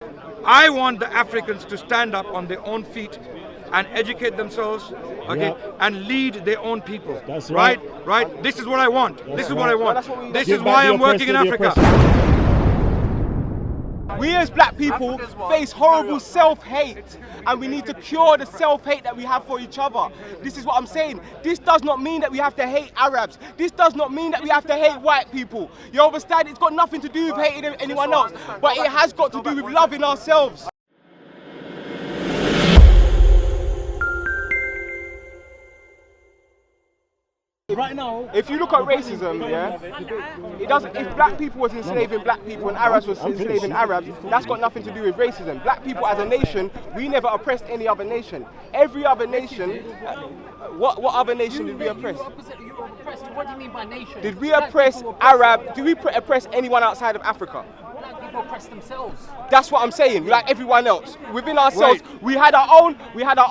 I want the Africans to stand up on their own feet and educate themselves, okay, and lead their own people. That's right. Right? This is what I want. This is what I want. This Give is back why the I'm working in oppressor the Africa. We as black people face horrible self-hate, and we need to cure the self-hate that we have for each other. This is what I'm saying. This does not mean that we have to hate Arabs. This does not mean that we have to hate white people. You understand? It's got nothing to do with hating anyone else, but it has got to do with loving ourselves. Right now, if you look at racism, yeah, it doesn't. If black people was enslaving black people and Arabs was enslaving Arabs, that's got nothing to do with racism. Black people as a nation, we never oppressed any other nation. Every other nation, what other nation did we oppress? What do you mean by nation? Did we oppress Arab? Did we oppress anyone outside of Africa? Black people oppress themselves. That's what I'm saying. Like everyone else, within ourselves, we had our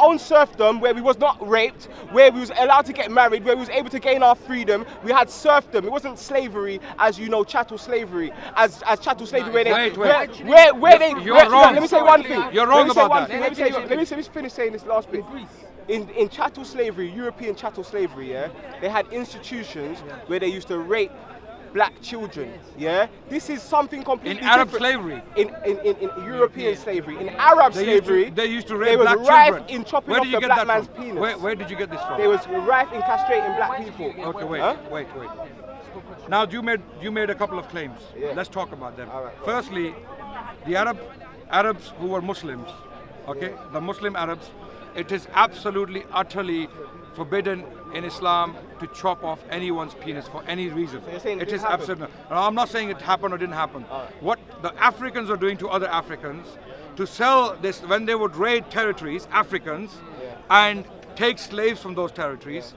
own serfdom where we was not raped, where we was allowed to get married, where we was able to gain our freedom. We had serfdom. It wasn't slavery, as you know, chattel slavery, as chattel slavery where they, where they. You're wrong. Let me say one thing. You're wrong about that. Let me finish saying this last bit. In chattel slavery, European chattel slavery, yeah, they had institutions where they used to rape black children, yeah? This is something completely In Arab different. slavery? In European slavery. In Arab slavery, they used to they rape was black rife children. in chopping Where off did you the get black that man's from? penis. Where did you get this from? They was rife in castrating black people. Okay, wait, Huh? wait. Now you made a couple of claims. Yeah. Let's talk about them. All right. Firstly, the Arabs who were Muslims, okay, the Muslim Arabs, it is absolutely, utterly forbidden in Islam to chop off anyone's penis for any reason. So you're saying it it is didn't absurd. No, I'm not saying it happened or didn't happen. What the Africans are doing to other Africans to sell this, when they would raid territories, Africans, and take slaves from those territories,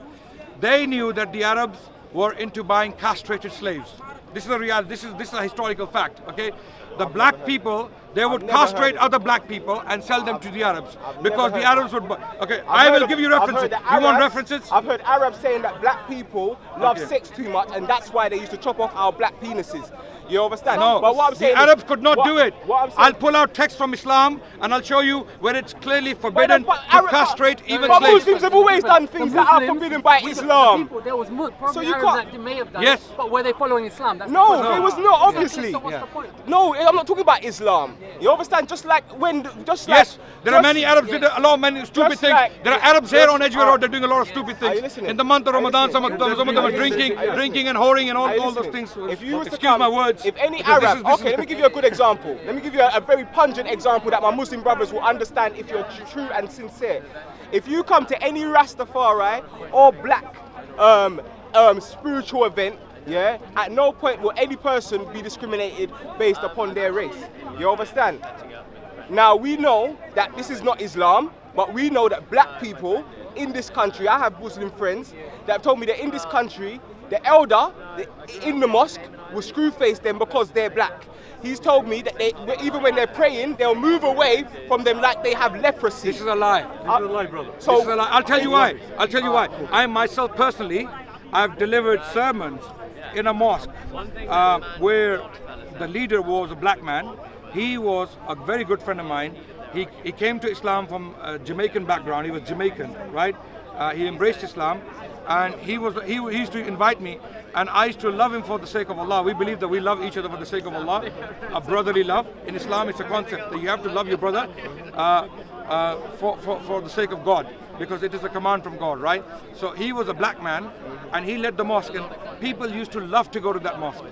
they knew that the Arabs were into buying castrated slaves. This is a reality. This is a historical fact. Okay, the black people, they would castrate other black people and sell them to the Arabs because the Arabs would. Okay, I will give you references. You want references? I've heard Arabs saying that black people love sex too much, and that's why they used to chop off our black penises. You understand? No, but what I'm saying the Arabs could not do it. What I'm saying, I'll pull out text from Islam and I'll show you where it's clearly forbidden to castrate even but slaves. Muslims have always done things that are forbidden by Islam. There was probably So you Arabs can't- that may have done Yes. it, but were they following Islam? That's No, the point. it was not, obviously. So what's the point? No, I'm not talking about Islam. You understand? Just like when, Yes, there are many Arabs did a lot of many stupid Just things. like- There are Arabs here on Edgware Are Road. They're doing a lot of stupid you things. listening? In the month of Are you Ramadan, listening? some of them are drinking and whoring and Are you all those listening? things. If you was to Excuse come, my words. If any because Arab, this is- okay, let me give you a good example. Let me give you a very pungent example that my Muslim brothers will understand if you're true and sincere. If you come to any Rastafari or black spiritual event, yeah, at no point will any person be discriminated based upon their race. You understand? Now we know that this is not Islam, but we know that black people in this country, I have Muslim friends that have told me that in this country, the elder in the mosque will screw face them because they're black. He's told me that even when they're praying, they'll move away from them like they have leprosy. This is a lie. this is a lie, brother. So This is a lie. I'll tell you why. I'll tell you why. I myself personally, I've delivered sermons in a mosque where the leader was a black man. He was a very good friend of mine. He came to Islam from a Jamaican background. He was Jamaican, right? He embraced Islam, and he used to invite me, and I used to love him for the sake of Allah. We believe that we love each other for the sake of Allah, a brotherly love. In Islam, it's a concept that you have to love your brother for the sake of God, because it is a command from God, right? So he was a black man, and he led the mosque, and people used to love to go to that mosque.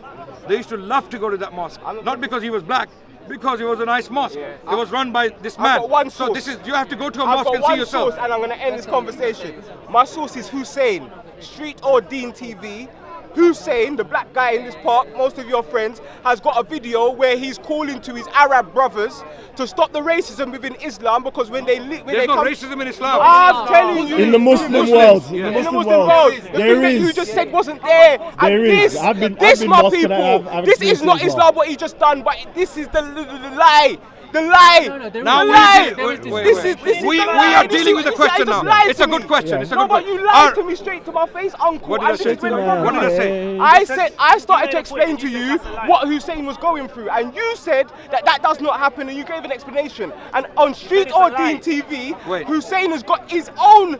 They used to love to go to that mosque, not because he was black, because it was a nice mosque. It was run by this man. got one So source. this is, you have to go to a I've mosque got and see one yourself. source, and I'm going to end this conversation. My source is Hussein, Street or Dean TV. Hussein, the black guy in this park, most of your friends, has got a video where he's calling to his Arab brothers to stop the racism within Islam, because when they There's no come, racism in Islam. I'm telling you, In the Muslim Muslims, world, yeah. in in the the Muslim world, the there thing that you is. just said wasn't there. And There is. this, I've been my mosque and people, I've this is experienced not it as well. Islam what he just done, but this is the lie. The lie. there Now is- we lie. deal- wait, wait, This wait. is we the are lie. dealing with the question just now. lied It's to a good me. question. It's a No, good but question. you lied to me straight to my face, uncle. What did I and say this is to where you? the problem What did I is. say? I started to explain to you what Hussein was going through, and you said that does not happen, and you gave an explanation. And on Street or Dean TV, Wait. Hussein has got his own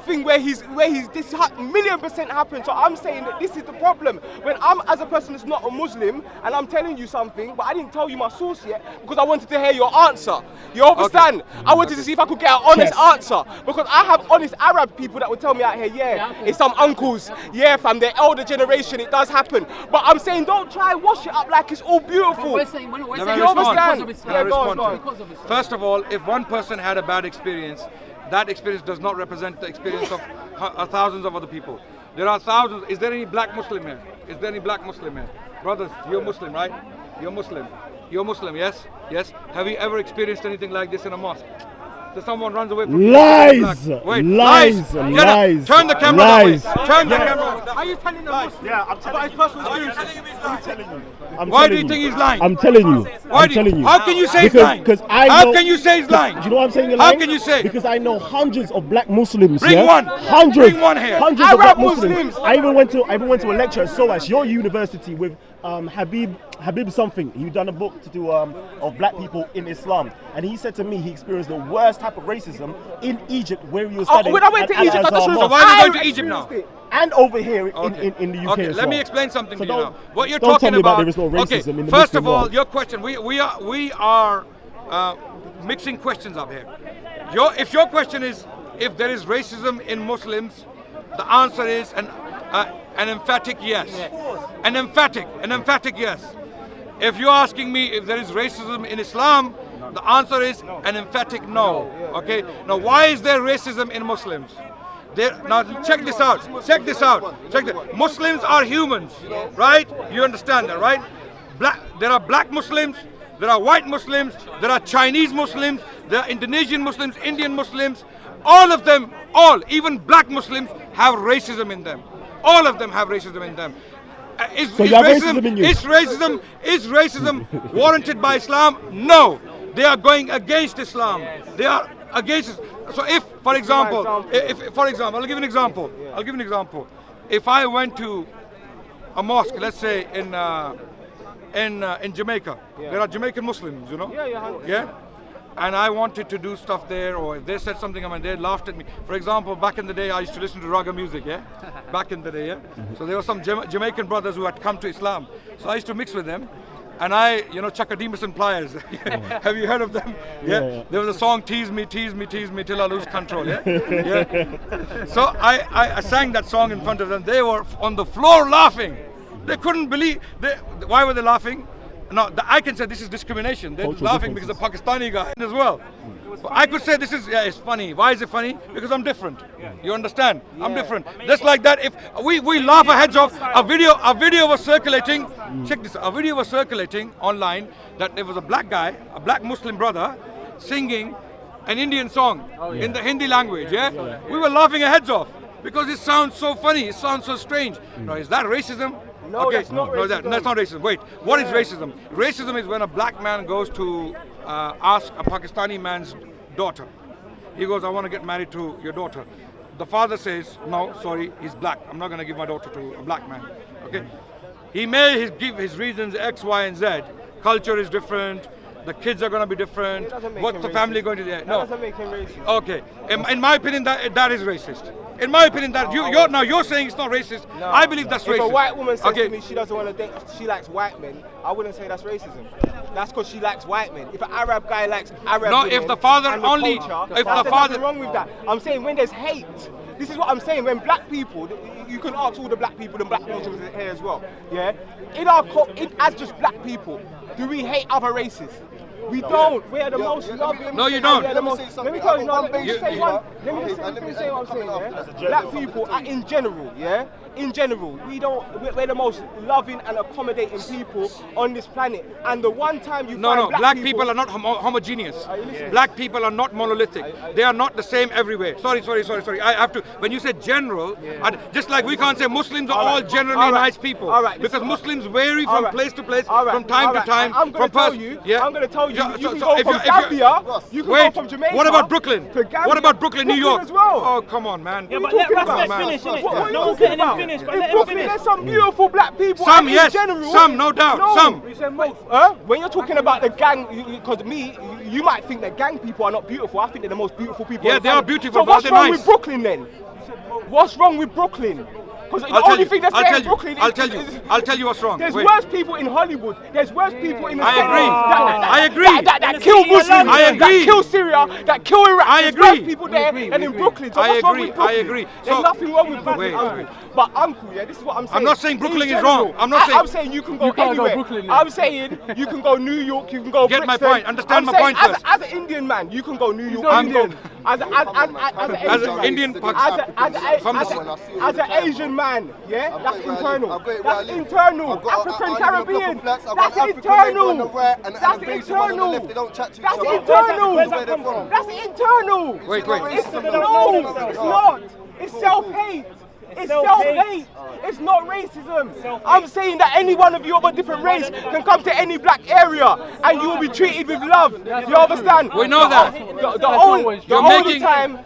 thing where this million% happened. So I'm saying that this is the problem. When I'm as a person that's not a Muslim, and I'm telling you something, but I didn't tell you my source yet because I wanted to hear your answer. You understand? I wanted to see if I could get an honest answer because I have honest Arab people that would tell me out here, it's some uncles, from the elder generation, it does happen. But I'm saying don't try and wash it up like it's all beautiful. We're saying, we're Let me saying you respond. understand? because of Islam. Yeah, go on, Respond go to on. it. Because of Islam. First of all, if one person had a bad experience, that experience does not represent the experience of thousands of other people. There are thousands. Is there any black Muslim here? Is there any black Muslim here? Brothers, you're Muslim, right? You're Muslim. You're Muslim, yes? Yes. Have you ever experienced anything like this in a mosque? So someone runs away from Lies! you. Wait, Lies! Get up. Lies! Turn the camera Lies! that way. Turn the camera. Are you telling the Muslim? Yeah, I'm telling his personal experiences. Why do you think he's lying? I'm telling you. Why I'm do you- telling you. How can you say he's Because- lying? because I How know- can you say he's lying? Do you know what I'm saying? You're How lying? can you say? Because I know hundreds of black Muslims. Bring yeah? one. Hundreds. Bring one here. Hundreds of Arab black Muslims. Muslims. I even went to a lecture at SOAS, your university, with Habib something. He done a book to do of black people in Islam, and he said to me he experienced the worst type of racism in Egypt where he was studying. When I went to at Egypt, I just Al-Azhar So Mosque. why are we I going to Egypt now? experienced it. And over here Okay. in the UK Okay, as let me well. explain something So to you now. don't- What you're don't talking tell me about. there is no racism Okay, in the first Muslim of all, world. your question. We are mixing questions up here. If your question is if there is racism in Muslims, the answer is an emphatic yes. An emphatic yes. If you're asking me if there is racism in Islam, the answer is an emphatic no. Okay. Now, why is there racism in Muslims? Now check this out. Muslims are humans, right? You understand that, right? There are black Muslims, there are white Muslims, there are Chinese Muslims, there are Indonesian Muslims, Indian Muslims. All of them, even black Muslims have racism in them. All of them have racism in them. So you have racism in you? Is racism warranted by Islam? No. They are going against Islam. They are against it. So if, for example, I'll give you an example. If I went to a mosque, let's say in Jamaica, there are Jamaican Muslims, you know? Yeah. And I wanted to do stuff there, or if they said something, I mean, they laughed at me. For example, back in the day, I used to listen to raga music, yeah? Back in the day, yeah? So there were some Jamaican brothers who had come to Islam. So I used to mix with them. And Chakademus and Pliers. Have you heard of them? Yeah. There was a song, tease me till I lose control, yeah? So I sang that song in front of them. They were on the floor laughing. They couldn't believe, why were they laughing? No, I can say this is discrimination. They're Cultural laughing because the Pakistani guy as well. But I could say this is, it's funny. Why is it funny? Because I'm different. You understand? I'm different. Just like that, if we laugh our heads off, a video was circulating, check this, a video was circulating online that there was a black guy, a black Muslim brother, singing an Indian song in the Hindi language, yeah? We were laughing our heads off because it sounds so funny, it sounds so strange. Now, is that racism? No, that's not racism. That's not racism. Wait, what is racism? Racism is when a black man goes to ask a Pakistani man's daughter. He goes, I want to get married to your daughter. The father says, no, sorry, he's black. I'm not going to give my daughter to a black man. Okay? He may give his reasons X, Y, and Z. Culture is different. The kids are going to be different. What's the family going to do? That doesn't make him racist. Okay. In my opinion, that is racist. In my opinion, that you're saying it's not racist. No. I believe that's racist. If a white woman says to me she doesn't want to date, she likes white men, I wouldn't say that's racism. That's because she likes white men. If an Arab guy likes Arab No, women if the father and the only- culture, if the there's father- nothing wrong with that. I'm saying when there's hate, this is what I'm saying. When black people, you can ask all the black people and black Muslims here as well. Yeah, as just black people, do we hate other races? We don't. We are the most loving. No, you don't. We are the most, let me tell you. No, let me just say one. Let me just say what I'm saying. Yeah? Black people, in general, yeah, in general, we're the most loving and accommodating people on this planet. And the one time you find black people are not homogeneous. Black people are not monolithic. They are not the same everywhere. Sorry. I have to. When you say general, just like we can't say Muslims are all generally nice people. Because Muslims vary from place to place, from time to time. I'm going to tell you. You can go from Gambia. You can go from Jamaica. What about Brooklyn? What about Brooklyn, New York? As well. Oh, come on, man. Yeah, but let Raspect finish, innit? What are you No one's talking letting him about? finish, but In let him Brooklyn, finish. there's some beautiful black people. Some, and yes. In general, Some, no doubt. No. Some. When you're talking about the gang, because you might think that gang people are not beautiful. I think they're the most beautiful people. Yeah, on the they are planet. beautiful, So but what's they're wrong nice. with Brooklyn then? What's wrong with Brooklyn? Because the only thing that's there in Brooklyn I'll tell you what's wrong. There's Wait. worse people in Hollywood. There's worse people in the I States agree. I agree. That kill Muslims. I agree. That kill Syria. That kill Iraq. I There's agree. worse people there than in Brooklyn. So I what's wrong agree. with Brooklyn? I agree. There's So- nothing wrong with Brooklyn, Wait. uncle. But uncle, yeah, this is what I'm saying. I'm not saying Brooklyn In is wrong. general, I'm not saying- I'm saying you can go You can't go anywhere. Brooklyn, I'm saying you can go New York. You can go Get my Brixton. point. Understand I'm my saying point first. As an Indian man, you can go New York. not You can Indian. go as an Indian as an Asian man, yeah, that's internal. That's internal. African Caribbean. That's internal. That's internal. That's internal. Where's that come from? That's internal. Wait. It's not. It's self-hate. It's self-hate. It's not racism. I'm saying that any one of you of a different race can come to any black area and you will be treated with love. You understand? We know that. The only time,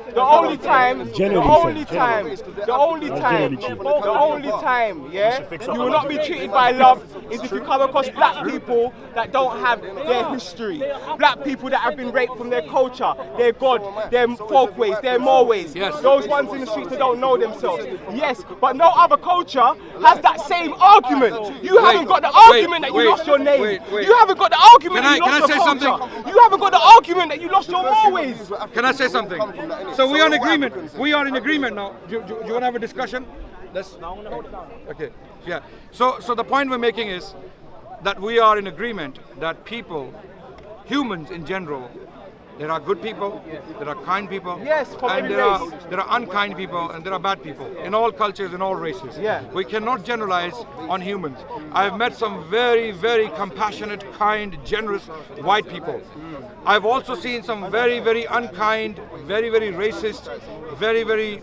yeah, you will not be treated by love is if you come across black people that don't have their history. Black people that have been raped from their culture, their God, their folkways, their moreways. Yes. Those ones in the streets that don't know themselves. Yes, but no other culture has that same argument. You haven't got the argument that you lost your name. You haven't got the argument that you lost your culture. You haven't got the argument that you lost your moreways. Can I say something? So we are in agreement. We are in agreement now. Do you want to have a discussion? Okay. Yeah. So the point we're making is that we are in agreement that people, humans in general, there are good people, there are kind people, Yes, from and every there are unkind people, and there are bad people in all cultures, in all races. Yeah. We cannot generalize on humans. I've met some very, very compassionate, kind, generous white people. I've also seen some very, very unkind, very, very racist, very, very,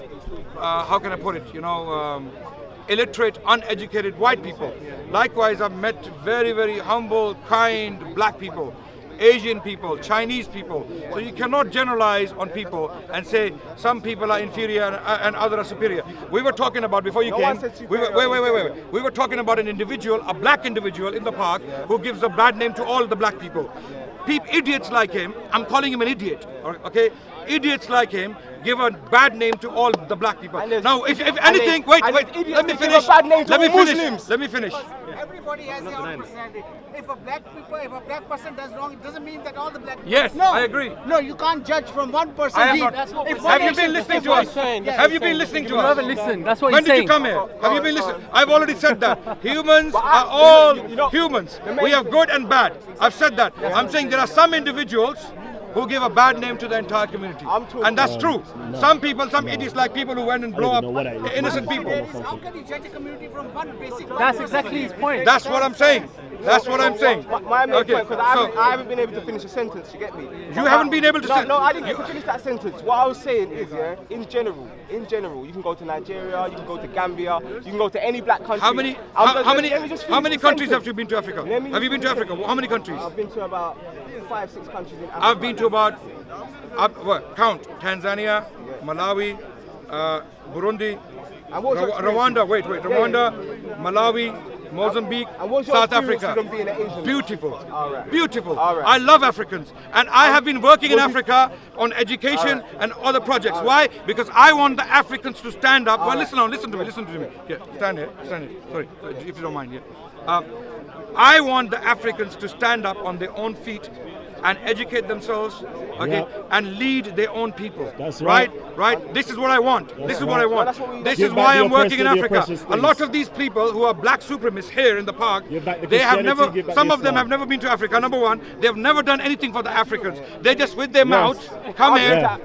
how can I put it, illiterate, uneducated white people. Likewise, I've met very, very humble, kind black people, Asian people, Chinese people. So you cannot generalize on people and say some people are inferior and others are superior. We were talking about, before you came, wait. We were talking about an individual, a black individual in the park who gives a bad name to all the black people. Idiots like him, I'm calling him an idiot, okay? Idiots like him give a bad name to all the black people. Now, if anything, wait, let me finish. Let me finish. Everybody has their own personality. If a black person does wrong, it doesn't mean that all the black people. Yes, no, I agree. No, you can't judge from one person. I have not. That's what Have you been listening to us? Have you been listening to You us? haven't listened. That's what When he's did saying. you come here? Have you been listening? I've already said that. Humans are all humans. We have good and bad. I've said that. I'm saying there are some individuals who give a bad name to the entire community. And that's true. Some people, some idiots like people who went and blow up innocent people. How can you judge a community from one basic? That's exactly his point. That's what I'm saying. That's what I'm saying. My main Okay, point, because I haven't been able to finish a sentence, you get me? You haven't been able to say. No, I didn't get to finish that sentence. What I was saying is, yeah, in general, you can go to Nigeria, you can go to Gambia, you can go to any black country. How many countries have you been to Africa? Have you been to Africa? How many countries? I've been to about 5-6 countries in Africa. I've been to about, count, Tanzania, Malawi, Burundi, And what's your Rwanda, Rwanda, Malawi, Mozambique, And what's your South experience Africa. from being an Asian? Beautiful. Alright. Beautiful. Alright. I love Africans. And I have been working in Africa on education and other projects. Why? Because I want the Africans to stand up. Well, listen to me. Yeah, stand here. Sorry, if you don't mind. Yeah. I want the Africans to stand up on their own feet and educate themselves, okay, Yeah. and lead their own people. That's right. right. Right? This is what I want. This is what I right. want. That's what we- This Give is back why the I'm working in oppressor, the Africa. oppressor's A lot place. of these people who are black supremacists here in the park, Give back the they have Christianity, never, give back some the of them Islam. have never been to Africa. Number one, they have never done anything for the Africans. They just with their mouth come here Yeah.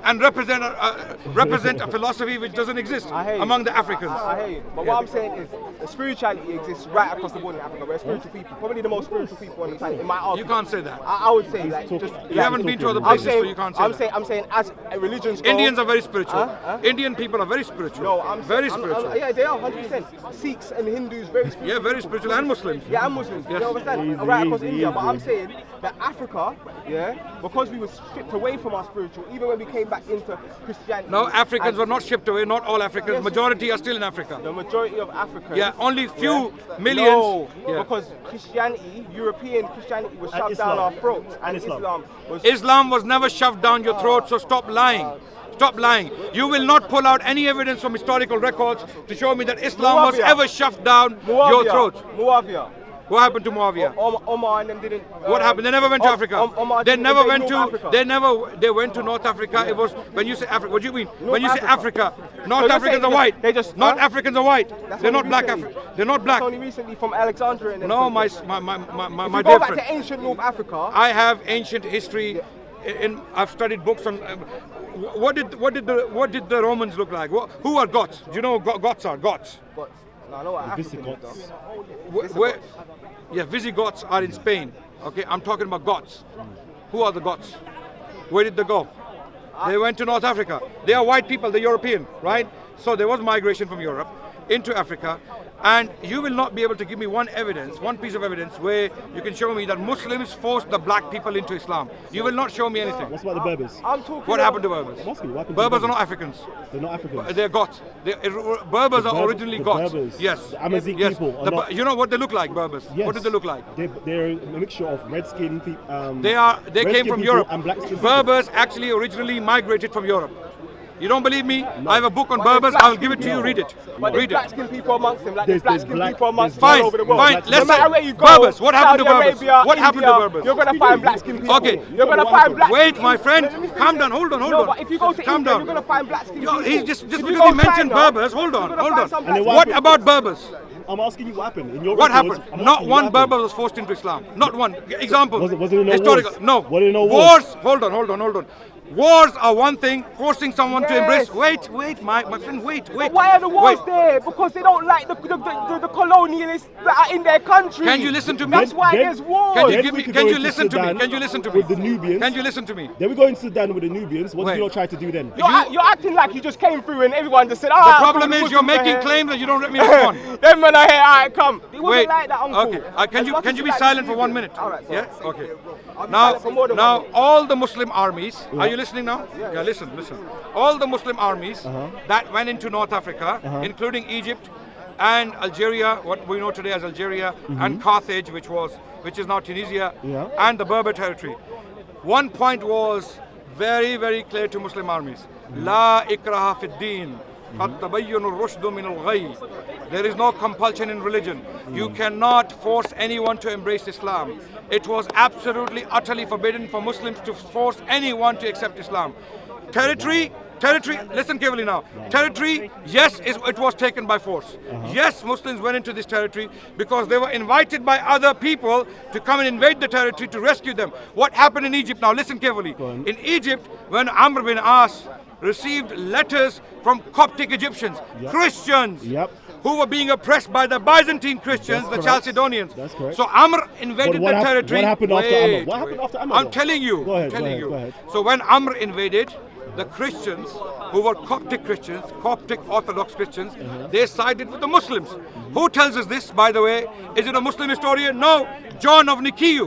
and represent a philosophy which doesn't exist I hear you. among the Africans. I hear you. But what I'm saying is, spirituality exists right across the board in Africa. We're spiritual people, probably the most spiritual people on the planet. In my You argument, can't say that. I would say, like, talking- just You haven't been to other I'm places, saying, so you can't say that. I'm saying, as religions go, Indians are very spiritual. Huh? Indian people are very spiritual. No, I'm very I'm- spiritual. yeah, they are 100%. Sikhs and Hindus, very spiritual. Yeah, very spiritual, and Muslims. Yeah, and Muslims. Yes. You understand? Easy, Right across easy, India. But easy. I'm saying that Africa, yeah, because we were stripped away from our spiritual, even when we came back into Christianity. No, Africans and were not shipped away. Not all Africans. Yes. Majority are still in Africa. The majority of Africans. Yeah, only few yeah, millions. No, Yeah. because Christianity, European Christianity was And shoved Islam. down our throats, And and Islam. Islam was. Islam was never shoved down your throat, so stop lying. Stop lying. You will not pull out any evidence from historical records to show me that Islam was Muawiyah. ever shoved down your throat. Muawiyah. What happened to Muawiyah? Omar and them didn't. What happened? They never went to Africa. Omar They didn't never invade went North to. Africa. They went to North Africa. It was when you say Africa. What do you mean? When you say Africa. Africa, North you're Africans saying are white. they just- North huh? Africans are white. That's They're not only black. recently. They're not black. That's only recently from Alexandria. And them No, places. my If my you dear go back friend. to ancient North Africa. I have ancient history. I've studied books on. What did the Romans look like? Who are Goths? Do you know who Goths are? Goths. But no, I know what African is, Visigoths. though. Where, yeah, Visigoths are in Spain. Okay, I'm talking about Goths. Who are the Goths? Where did they go? They went to North Africa. They are white people, they're European, right? So there was migration from Europe into Africa. And you will not be able to give me one piece of evidence where you can show me that Muslims forced the black people into Islam. You will not show me anything. What's about the Berbers? I'm talking. What happened to Berbers? I'm asking you, what happened to Berbers are the not Africans. They're not Africans. They're Goths. Berbers are originally the Goths. Berbers, Yes. the Amazigh Yes. people are The not- you know what they look like, Berbers? Yes. What do they look like? They're a mixture of red-skinned people. They came from Europe. and black-skinned people. Berbers actually originally migrated from Europe. You don't believe me? I have a book on But there's Berbers. black I'll give it to skin you. people. Read it. But there's Read black it. skin people amongst them, like there's black There's skin black- people amongst there's them Fine, all over the world. fine. No Let's matter say where you go, Berbers. What happened to Saudi Berbers? Arabia, What happened to India, Berbers? You're gonna find black skin people. Okay. You're gonna find black. Wait, my friend. Calm down. Hold on. No, but if you go to Calm India, down. you're gonna find black skin Yo, people. he's just If because you go he mentioned China, Berbers. Hold you're on. gonna Hold find on. some And then black What people. about Berbers? I'm asking you what happened. In your What records, happened? I'm Not asking you one what happened. Berber was forced into Islam. Not one. Example. Was it in no Historical. wars? No. Was it in no Wars. wars? Hold on. Wars are one thing. Forcing someone to embrace. Yes. Wait, my friend. Wait. Why are the wars Wait. there? Because they don't like the colonialists that are in their country. Can you listen to me? That's why Then- there's wars. Can you Then give we me? could Can go you into listen to me? Sudan Can you listen to me? with the Nubians. Can you listen to me? Then we go into Sudan with the Nubians. What Wait. did you try to do then? You're acting like you just came through and everyone just said, The ah. problem is you're making claims that you don't let me respond. Them men are here, alright, come. It wasn't Wait. like that, uncle. Okay. Can As you much can as you be like silent to for 1 you. minute? Alright, Yeah. so- Okay. I'll be silent for more than 1 minute. All the Muslim armies. Are you listening now? Yeah. Listen. All the Muslim armies that went into North Africa, including Egypt and Algeria, what we know today as Algeria, and Carthage, which is now Tunisia, Yeah. and the Berber territory. One point was very, very clear to Muslim armies. La ikraha fid din. قَدْ تَبَيَّنُ الرُّشْدُ مِنَ الْغَيِّ. There is no compulsion in religion. You cannot force anyone to embrace Islam. It was absolutely, utterly forbidden for Muslims to force anyone to accept Islam. Territory, listen carefully now. Territory, yes, it was taken by force. Yes, Muslims went into this territory because they were invited by other people to come and invade the territory to rescue them. What happened in Egypt? Now listen carefully. In Egypt, when Amr bin As received letters from Coptic Egyptians, Christians, who were being oppressed by the Byzantine Christians, the Chalcedonians. That's correct. So Amr invaded But the territory. what happened after Amr? Wait, What happened wait. after Amr, I'm though? telling you. Go ahead, I'm telling go you. ahead. So when Amr invaded, the Christians, who were Coptic Christians, Coptic Orthodox Christians, they sided with the Muslims. Who tells us this, by the way? Is it a Muslim historian? No. John of Nicaea.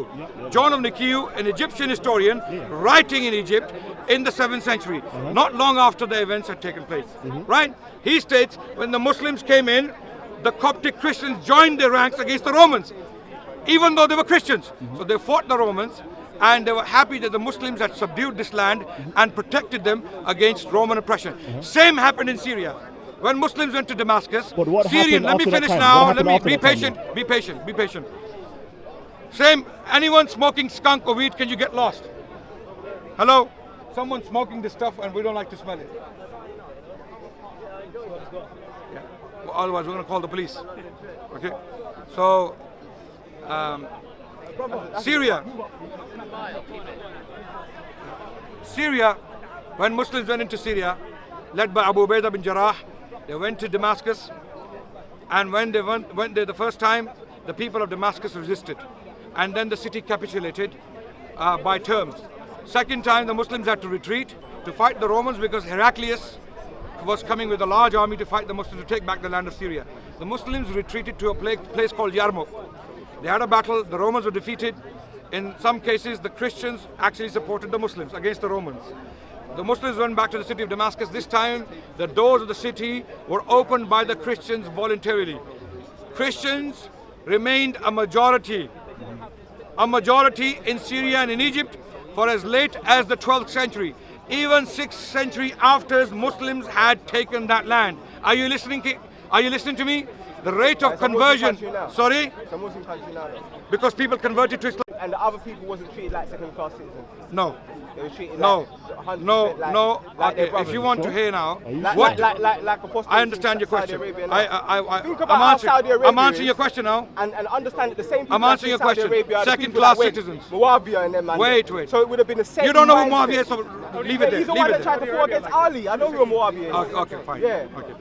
John of Nicaea, an Egyptian historian, writing in Egypt in the 7th century, not long after the events had taken place. Right? He states, when the Muslims came in, the Coptic Christians joined their ranks against the Romans, even though they were Christians. So they fought the Romans, and they were happy that the Muslims had subdued this land and protected them against Roman oppression. Same happened in Syria. When Muslims went to Damascus, But what Syrian, happened let me after that finish time? now, What let me happened be after that time, patient, be patient. Same, anyone smoking skunk or weed, can you get lost? Hello? Someone smoking this stuff and we don't like to smell it. Yeah. Well, otherwise we're going to call the police. Okay? So, Syria. Syria, when Muslims went into Syria, led by Abu Ubaidah bin Jarrah, they went to Damascus, and when they went there the first time, the people of Damascus resisted, and then the city capitulated by terms. Second time, the Muslims had to retreat to fight the Romans because Heraclius was coming with a large army to fight the Muslims to take back the land of Syria. The Muslims retreated to a place called Yarmouk. They had a battle, the Romans were defeated. In some cases, the Christians actually supported the Muslims against the Romans. The Muslims went back to the city of Damascus. This time, the doors of the city were opened by the Christians voluntarily. Christians remained a majority in Syria and in Egypt for as late as the 12th century. Even 6th century after, Muslims had taken that land. Are you listening to me? The rate of conversion, sorry? It's a Muslim country now, though. Because people converted to Islam. And the other people wasn't treated like second-class citizens. No. They were treated No, like 100% no, like, no. like their Okay, if brothers. you want to hear now, like apostates I understand your in Saudi question. Arabia now. Think about I'm how Saudi Arabia I'm answering is, your question now. and understand that the same people I'm answering your that's in Saudi question. Arabia are the Second-class people that citizens. went Muawiyah and them man. Wait. So it would have been the same. You don't know who mindset. Muawiyah is, so leave it there. He's the Leave one it that tried there. to fought against Ali. I know who Muawiyah is. Okay, fine. Yeah. Okay.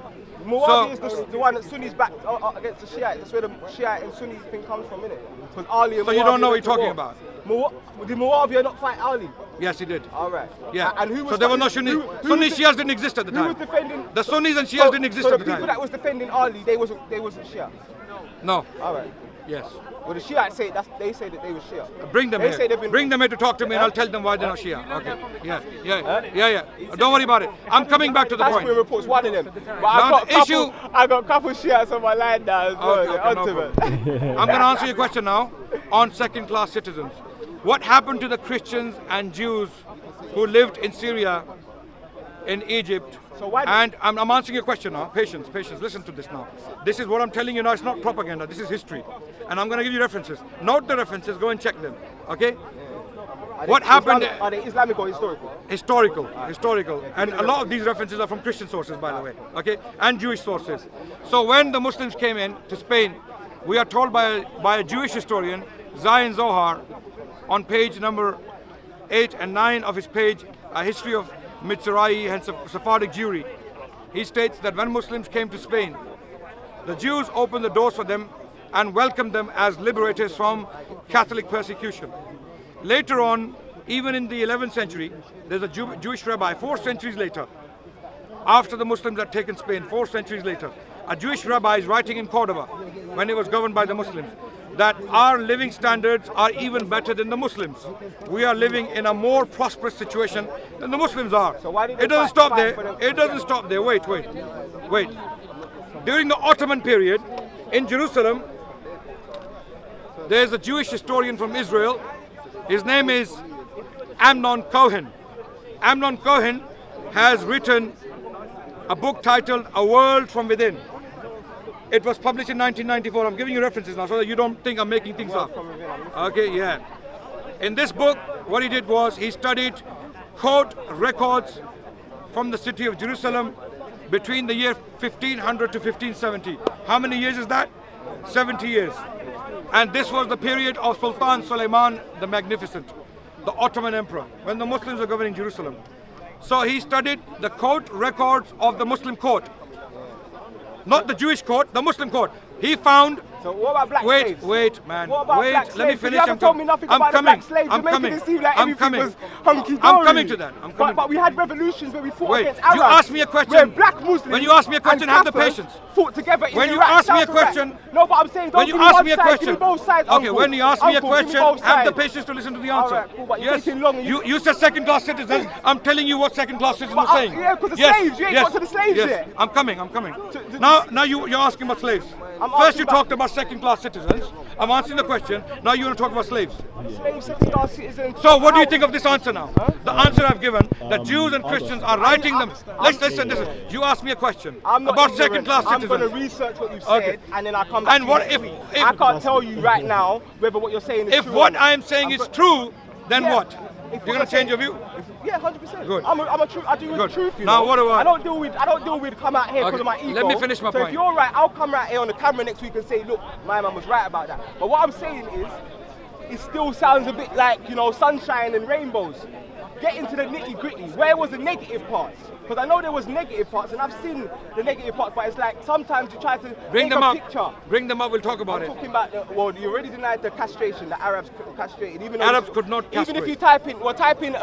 Muawiyah is the one that Sunnis backed against the Shiite. That's where the Shiite and Sunni thing comes from, innit? Because Ali and So you Muawiyah don't know what went you're to talking war. about? Did Muawiyah not fight Ali? Yes, he did. All right. Yeah. And who was So there were no fighting- Sunnis. who Sunni was- Shias didn't exist at the Who was time. defending? The Sunnis and Shias didn't exist so at the the people time. that was defending Ali, they wasn't Shia. No. All right. Yes. Well, the Shiites say they say that they were Shia. Bring them They say here. they've been- Bring them here to talk to me, and I'll tell them why they're not Shia. Okay. Yeah. Don't worry about it. I'm coming back to the That's point. when reports one of them. But Now the issue- I got a couple Shiites on my line now as well. Okay, They're no onto it. problem. I'm going to answer your question now on second-class citizens. What happened to the Christians and Jews who lived in Syria, in Egypt? So why- And I'm answering your question now. Patience. Listen to this now. This is what I'm telling you now. It's not propaganda. This is history. And I'm going to give you references. Note the references. Go and check them. Okay? What happened? Are they Islamic or historical? Historical. And a lot of these references are from Christian sources, by the way. Okay? And Jewish sources. So when the Muslims came in to Spain, we are told by a Jewish historian, Zion Zohar, on page number 8 and 9 of his page, A History of Mizrahi and Sephardic Jewry. He states that when Muslims came to Spain, the Jews opened the doors for them and welcomed them as liberators from Catholic persecution. Later on, even in the 11th century, there's a Jewish rabbi, 4 centuries later, after the Muslims had taken Spain, 4 centuries later, a Jewish rabbi is writing in Cordoba, when it was governed by the Muslims, that our living standards are even better than the Muslims. We are living in a more prosperous situation than the Muslims are. So why did they It doesn't fight stop there. for them? It doesn't stop there. Wait. During the Ottoman period, in Jerusalem, there's a Jewish historian from Israel. His name is Amnon Cohen. Amnon Cohen has written a book titled A World from Within. It was published in 1994. I'm giving you references now so that you don't think I'm making things up. Okay, yeah. In this book, what he did was he studied court records from the city of Jerusalem between the year 1500 to 1570. How many years is that? 70 years. And this was the period of Sultan Suleiman the Magnificent, the Ottoman Emperor, when the Muslims were governing Jerusalem. So he studied the court records of the Muslim court. Not the Jewish court, the Muslim court. He found. So what about black Wait, slaves? man. What about Wait, black let me slaves? finish. You haven't told me nothing about the black slaves. You're making it seem like everything was hunky-dory. I'm coming to that. I'm coming. But we had revolutions where we fought Wait, against Arabs. you asked me a question. Where black Muslims When you ask me a question, and have the Kafirs patience. fought together in When you Iraq, ask me a South Iraq. question- No, but I'm saying don't When you give me ask one me a side, question, give me both sides, okay. uncle. When you ask me a Uncle, give question, both have the sides. patience to listen to the answer. Alright, cool, but you're Yes, taking long and you said second-class citizens. I'm telling you what second-class citizens But, are saying. yeah, 'cause the Yes, slaves, you ain't yes, got to the slaves yes. yet. I'm coming. To- Now you're asking about slaves. I'm First asking you about- talked about second-class citizens. I'm answering the question. Now you want to talk about slaves. Slaves, second-class citizens. So what do you think of this answer now? The answer I've given, that Jews and Christians are writing them. Listen. You asked me a question I'm not about ignorant. second-class I'm citizens. going to research what you've Okay. said, and then I come back And to what you if- next week. if- I can't tell you right now whether what you're saying is If true what or not. I'm saying is true, then Yeah. what? If You're what going to change you're your view? Yeah, 100%. Good. I do with Good. truth. You Now, know? what do I- I don't deal with come out here because Okay, of my ego. let me finish my so point. if you're right, I'll come right here on the camera next week and say, look, my man was right about that. But what I'm saying is, it still sounds a bit like, sunshine and rainbows. Get into the nitty gritty. Where was the negative parts? Because I know there was negative parts, and I've seen the negative parts, but it's like sometimes you try to Bring take them a up. picture. Bring them up. We'll talk about I'm it. talking about you already denied the castration. The Arabs castrated. Even though Arabs could not Even if castrate. you type in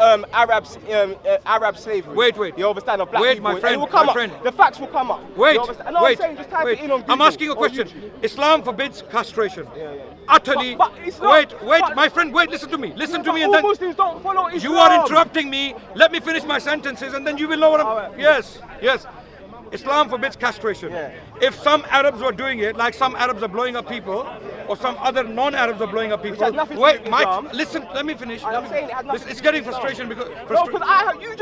Arab slavery. Wait. You understand of black Wait, people, my friend, and it will come my up. friend. The facts will come up. Wait, You understand? No, wait, I'm saying just type wait. it in on Google. I'm asking a or question. YouTube. Islam forbids castration. Utterly. But it's not- but- my friend. Wait, listen to me. Listen Yeah, to but me, and all then Muslims don't follow Islam. you are interrupting me. Let me finish my sentences, and then you will know what I'm. All right. Yes. Islam forbids castration. Yeah. If some Arabs were doing it, like some Arabs are blowing up people, or some other non-Arabs are blowing up people. has nothing to do with Islam. Listen. Let me finish. I'm saying it has nothing It's to do getting with Islam. frustration because. No, because you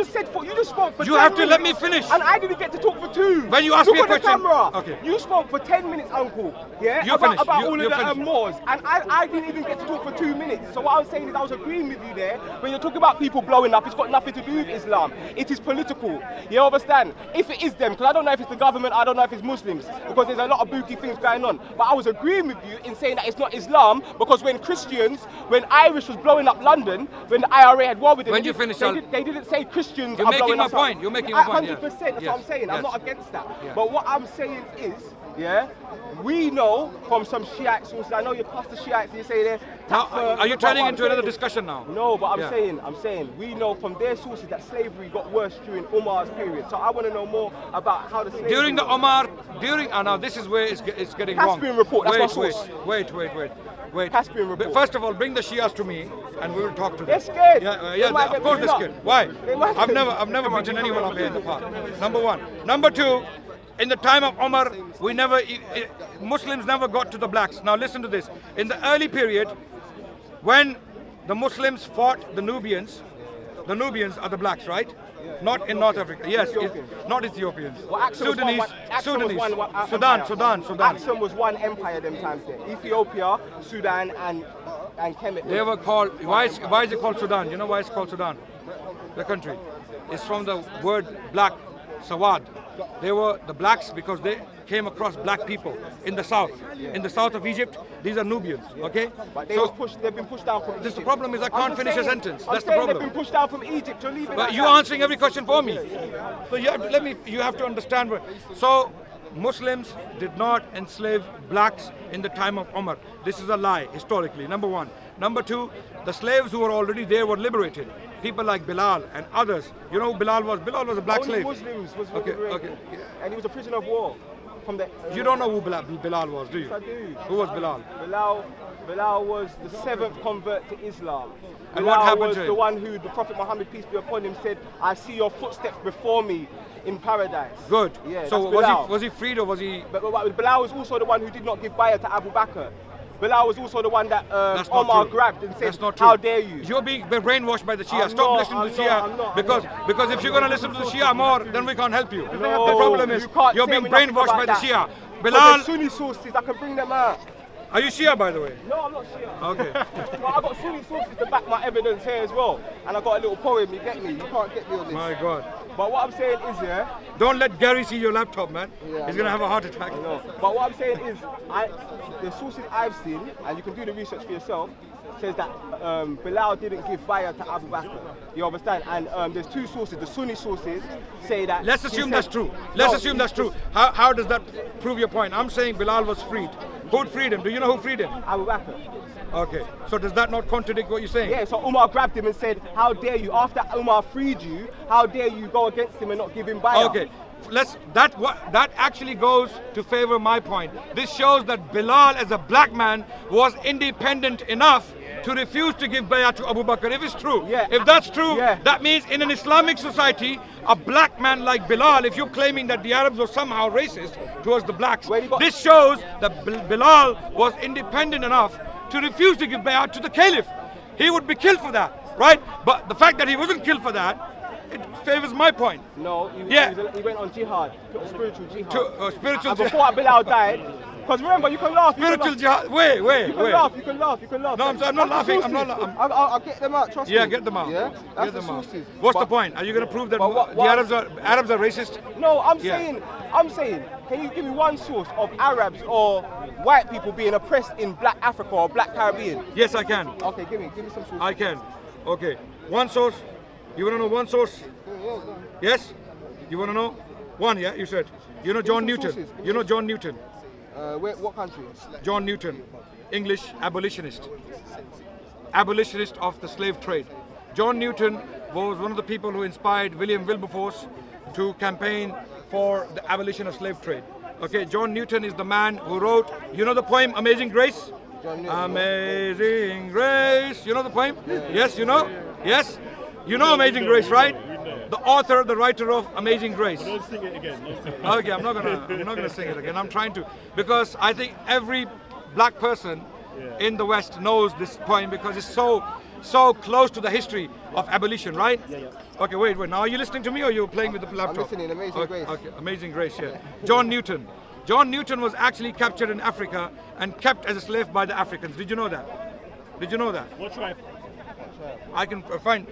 just spoke for You 10 have to let minutes, me finish. And I didn't get to talk for 2. When you ask Look me a at the question- camera. Okay. You spoke for 10 minutes, uncle. Yeah. You about finish. about You- all you of the finish. Moors. And I didn't even get to talk for 2 minutes. So what I was saying is I was agreeing with you there. When you're talking about people blowing up, it's got nothing to do with Islam. It is political. You understand? If it is them, because I don't know if it's the government, I don't know if it's Muslims, because there's a lot of booky things going on. But I was agreeing with you in saying that it's not Islam, because when Irish was blowing up London, when the IRA had war with them, When you finish, they didn't say Christians You're are making blowing my us up. point. You're making my point, yeah. 100%, that's Yes, what I'm saying. I'm yes. not against that. Yeah. But what I'm saying is, we know from some Shiite sources, I know you pastor Shiites, and you say they're... Now, are you but turning what I'm into another saying- discussion now? No, but Yeah. I'm saying, we know from their sources that slavery got worse during Umar's period. So I want to know more about how the slavery... During the Omar, now this is where it's getting wrong. Caspian report, that's my wait, source. wait. Caspian report. But first of all, bring the Shias to me, and we will talk to them. They're scared. Yeah, They might of get course beaten they're up. scared. Why? They might I've get- never Come on, beaten come anyone on. up here in the past. Number one. Number two, in the time of Omar, Muslims never got to the blacks. Now listen to this. In the early period, when the Muslims fought the Nubians are the blacks, right? Not in North Africa. Yes, not Ethiopians. Well, Axum was Sudanese, Sudan. Axum was one empire them times there. Ethiopia, Sudan, and Kemet. They were called. Why is it called Sudan? You know why it's called Sudan? The country. It's from the word black, Sawad. They were the blacks because they came across black people in the south. In the south of Egypt, these are Nubians. Okay. But they've been pushed down from Egypt. The problem is I can't finish a sentence. That's the I'm saying problem. they've been pushed down from Egypt. You're leaving But that you're out. answering every question for me. So you have to understand. So Muslims did not enslave blacks in the time of Umar. This is a lie historically, number one. Number two, the slaves who were already there were liberated. People like Bilal and others. You know who Bilal was? Bilal was a black Only slave. Muslims was Okay, liberated. okay. And he was a prisoner of war. From the, You don't know who Bilal was, do you? Yes, I do. Who was Bilal? Bilal was the 7th convert to Islam. And what happened was to him? the one who the Prophet Muhammad, peace be upon him, said, I see your footsteps before me in paradise. Good. Yeah, So that's Bilal. was he freed or was he? But Bilal was also the one who did not give bayah to Abu Bakr. Bilal was also the one that That's not Omar true. grabbed and said, That's not true. how dare you? You're being brainwashed by the Shia. I'm Stop not, listening to I'm the Shia not, I'm not. because if you're going to listen to the Shia more, then we can't help you. No, the problem is you can't you're say being nothing brainwashed by about the that. Shia. But Bilal, the Sunni sources, I can bring them out. are you Shia by the way? No, I'm not Shia. Okay. Well, I got Sunni sources to back my evidence here as well. And I got a little poem, you get me? You can't get me on this. My God. But what I'm saying is, Don't let Gary see your laptop, man. Yeah, He's going to have a heart attack. no. But what I'm saying is, the sources I've seen, and you can do the research for yourself, says that Bilal didn't give bayah to Abu Bakr. You understand? And there's two sources. The Sunni sources say that. Let's he assume said- that's true. Let's No, assume that's true. How does that prove your point? I'm saying Bilal was freed. Who freed him? Do you know who freed him? Abu Bakr. Okay, so does that not contradict what you're saying? Yeah, so Umar grabbed him and said, how dare you, after Umar freed you, how dare you go against him and not give him bay'ah? Okay, that actually goes to favor my point. This shows that Bilal as a black man was independent enough to refuse to give bay'ah to Abu Bakr. If it's true, if that's true, that means in an Islamic society, a black man like Bilal, if you're claiming that the Arabs were somehow racist towards the blacks, this shows that Bilal was independent enough to refuse to give bay'ah to the caliph. He would be killed for that, right? But the fact that he wasn't killed for that, it favors my point. No, he went on jihad, spiritual jihad. Spiritual and before Bilal died, because remember, you can laugh. Spiritual jihad. Wait. You can laugh. No, I'm not laughing. I'm not. I'll get them out. Trust me. Yeah, get them out. Yeah, that's get them the out. sources. What's the point? Are you going to prove that the Arabs are racist? No, I'm saying. Can you give me one source of Arabs or white people being oppressed in Black Africa or Black Caribbean? Yes, I can. Okay, give me some sources. I can. Okay, one source. You want to know one source? Yes. You want to know one? Yeah, you said. You know John Newton. Sources. You know John Newton. What country? John Newton, English abolitionist. Abolitionist of the slave trade. John Newton was one of the people who inspired William Wilberforce to campaign for the abolition of slave trade. Okay, John Newton is the man who wrote, you know the poem Amazing Grace? Amazing Grace. You know the poem? Yes, you know? Yes? You know Amazing Grace, right? The author, the writer of Amazing Grace. Don't sing it again. Okay, I'm not gonna sing it again. I'm trying to, because I think every black person in the West knows this poem because it's so close to the history of abolition, right? Okay, wait. Now are you listening to me or are you playing with the laptop? I'm listening. Amazing Grace. Okay, Amazing Grace. Yeah. John Newton. John Newton was actually captured in Africa and kept as a slave by the Africans. Did you know that? Did you know that? What tribe? I can find.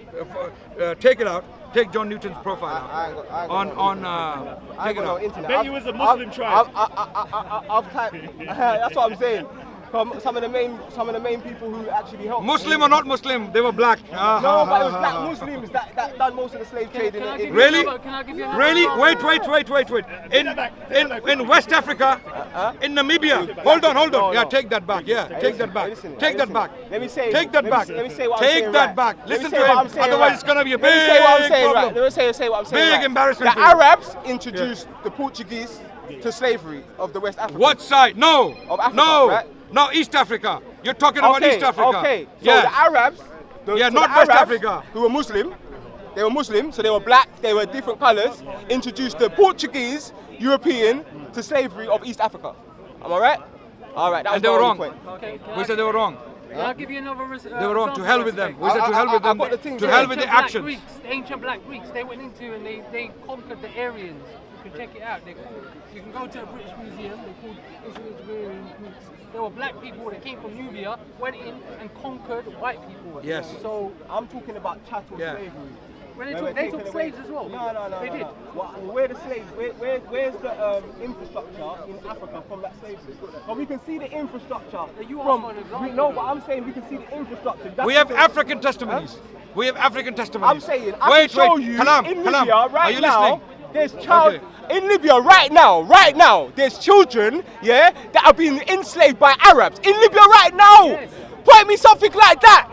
Take it out. Take John Newton's profile out. Take it out. Bet you was a Muslim tribe. I've typed. That's what I'm saying. Some of the main people who actually helped. Muslim or not Muslim, they were black. No, but it was black Muslims that done most of the slave trade in Really? Can I give you another Really? example? Wait. In West Africa, in Namibia. Hold on. Yeah, take that back. Yeah, take that back. Take that back. Let me say. Take that back. Let me say what I'm saying. Take that back. Listen to him. Otherwise, it's gonna be a big Let me say what I'm saying. problem. Let me say what I'm saying. Big embarrassment. The Arabs introduced the Portuguese to slavery of the West Africa. What side? No. Of Africa, No. right? No, East Africa. You're talking about East Africa. Okay. So Yes. the Arabs, not West Africa. who were Muslim, so they were black, they were different colours, introduced the Portuguese, European to slavery of East Africa. Am I right? All right, that was And they my were only wrong. point. Okay, We said they were wrong. Can I give you another They were wrong. To example hell of with them. respect? We said to hell with them. I've got the things To here. hell with the Ancient black actions. Greeks, the ancient black Greeks, they went into and they conquered the Aryans. You can check it out. You can go to the British Museum. They called Aryan Greeks. There were black people that came from Nubia, went in and conquered white people. Yes. So I'm talking about chattel Yeah. slavery. When they Where took, we're they taking took away- slaves as well. No. They did. Where the slaves? Where's the infrastructure in Africa from that slavery? But we can see the infrastructure. You from, asked for an example. no, but I'm saying we can see the infrastructure. That's We have the- African testimonies. We have African testimonies. I'm saying I can show you Kalam, in Kalam, Libya are right you now. listening? There's child Okay. in Libya right now. There's children, that are being enslaved by Arabs in Libya right now. Yes. Point me something like that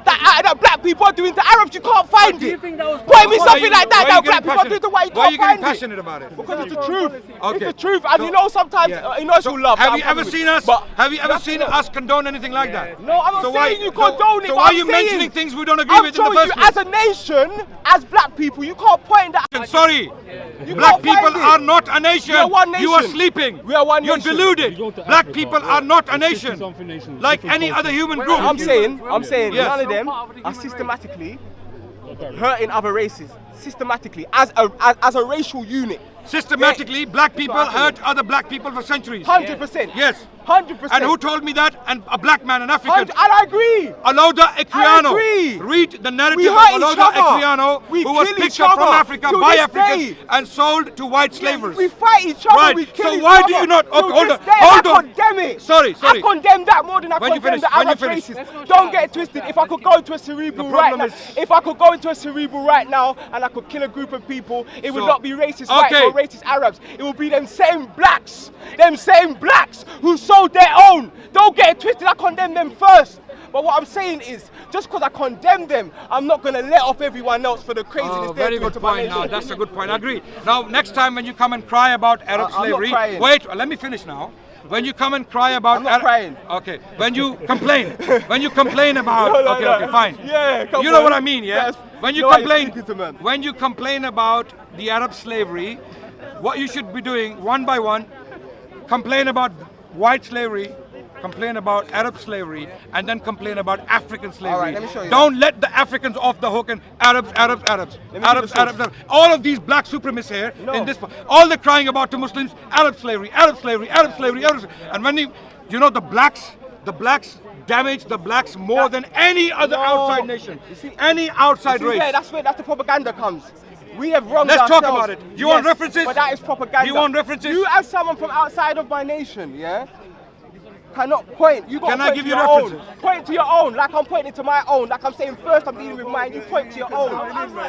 black people are doing to Arabs. You can't find do you it. think that was Point me Why are something you- like why are that you black getting people are doing to why you Why are you can't getting find it. passionate about it? Because it's the truth. Okay. It's the truth, and you know sometimes Yeah. you know it's all love. Have I'm you ever coming with. seen us? But Have you ever that's seen not- us condone anything like that? No, I'm not So saying why- you condone it. So but why are I'm you saying mentioning things we don't agree I'm with in the showing first you, place? as a nation, as black people, you can't point that. Sorry, You black can't find people it. are not a nation. We are one You are nation. sleeping. We are one You're nation. deluded. You go to Black Africa, people yeah, are not a there's nation. 60-something nations, Like different any other cultures. human Where group. are I'm saying Yes. none of So them part of the are human race. systematically hurting other races. Systematically, as a racial unit. Systematically, black people what I hurt other black people for centuries. 100%. Yes. 100%. And who told me that? And a black man, an African. And I agree. Aloda Equiano. agree. Read the narrative We of hurt each Aloda other. Equiano, We who was kill picked each up from other Africa to by this Africans day. and sold to white slavers. We fight each other. Right. We kill So each why other. do you not? To Okay, hold this on. day, Hold I on. condemn it. Sorry. I condemn that more than I When you condemn finish, the when you Arab finish. races. Let's go Don't shout. get it twisted. If I could go into a cerebral The right problem now, is- if I could go into a cerebral right now and I could kill a group of people, it would So- not be racist whites Okay. or racist Arabs. It would be them same blacks who sold their own. Don't get it twisted. I condemn them first. But what I'm saying is, just because I condemn them, I'm not going to let off everyone else for the craziness Oh, they're very doing good to my point. nation. Now that's a good point. I agree. Now next time when you come and cry about Arab I'm not slavery, crying. wait, let me finish now. When you come and cry about I'm not crying. Okay. When you complain, about No, okay, fine. Yeah, come You know on. what I mean, yeah? That's When you no way you're complain, speaking to man. when you complain about the Arab slavery, what you should be doing one by one, complain about white slavery, complain about Arab slavery, and then complain about African slavery. let me show you Don't let the Africans off the hook and Arabs. Let me give you Arabs. the source. All of these black supremacists here in this, all they're crying about to Muslims, Arab slavery, Arab slavery, Arab slavery, Arab slavery. And when you know the blacks damage the blacks more than any other outside nation, any outside race. Yeah, that's the propaganda comes. We have wronged Let's ourselves. talk about it. You want references? But that is propaganda. You want references? You as someone from outside of my nation, yeah, cannot point. You got Can to I point give to you your references? own. Point to your own, like I'm pointing to my own. Like I'm saying first I'm dealing with mine, you point to your own.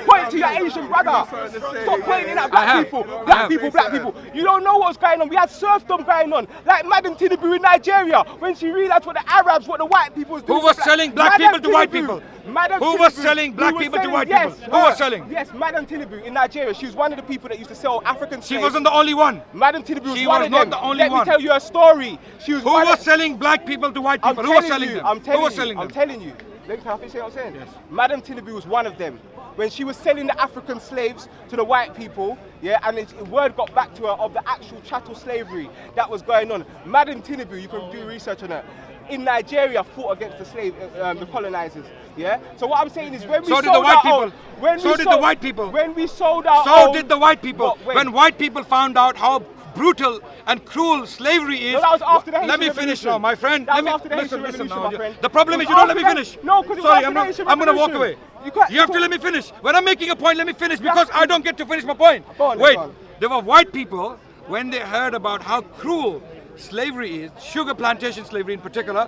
Point to your Asian brother. Stop pointing at black people. Black people. You don't know what's going on. We had serfdom going on. Like Madam Tinubu in Nigeria, when she realized what the Arabs, what the white people was doing. Who was selling black people to white people? Who was selling black people to white people? Who was selling? Yes, Madam Tinubu in Nigeria. She was one of the people that used to sell African slaves. She wasn't the only one. Madam Tinubu was She one was of not them. the only Let one. me tell you a story. She was Who one was of, selling black people to white I'm people? Who was telling selling you, them? I'm telling Who was you, selling I'm them? telling you. Can I finish what I'm saying? Yes. Madam Tinubu was one of them. When she was selling the African slaves to the white people, yeah, and word got back to her of the actual chattel slavery that was going on. Madam Tinubu, you can do research on her, in Nigeria fought against the colonizers, yeah? So what I'm saying is when we So sold did the white our people. own, when So we did sold, the white people. When we sold our So own, did the white people. Wait. When white people found out how brutal and cruel slavery is. No, that was after the Haitian Let me finish Revolution. now, my friend. That Let was me after the listen, Haitian listen Revolution, now. my friend. The problem It is was you don't let me after finish. that- No, 'cause it was sorry, after the Haitian I'm gonna walk away. Revolution. You have to let me finish. When I'm making a point, let me finish because I don't get to finish my point. Go on, Wait, go on. there were white people when they heard about how cruel slavery is, sugar plantation slavery in particular.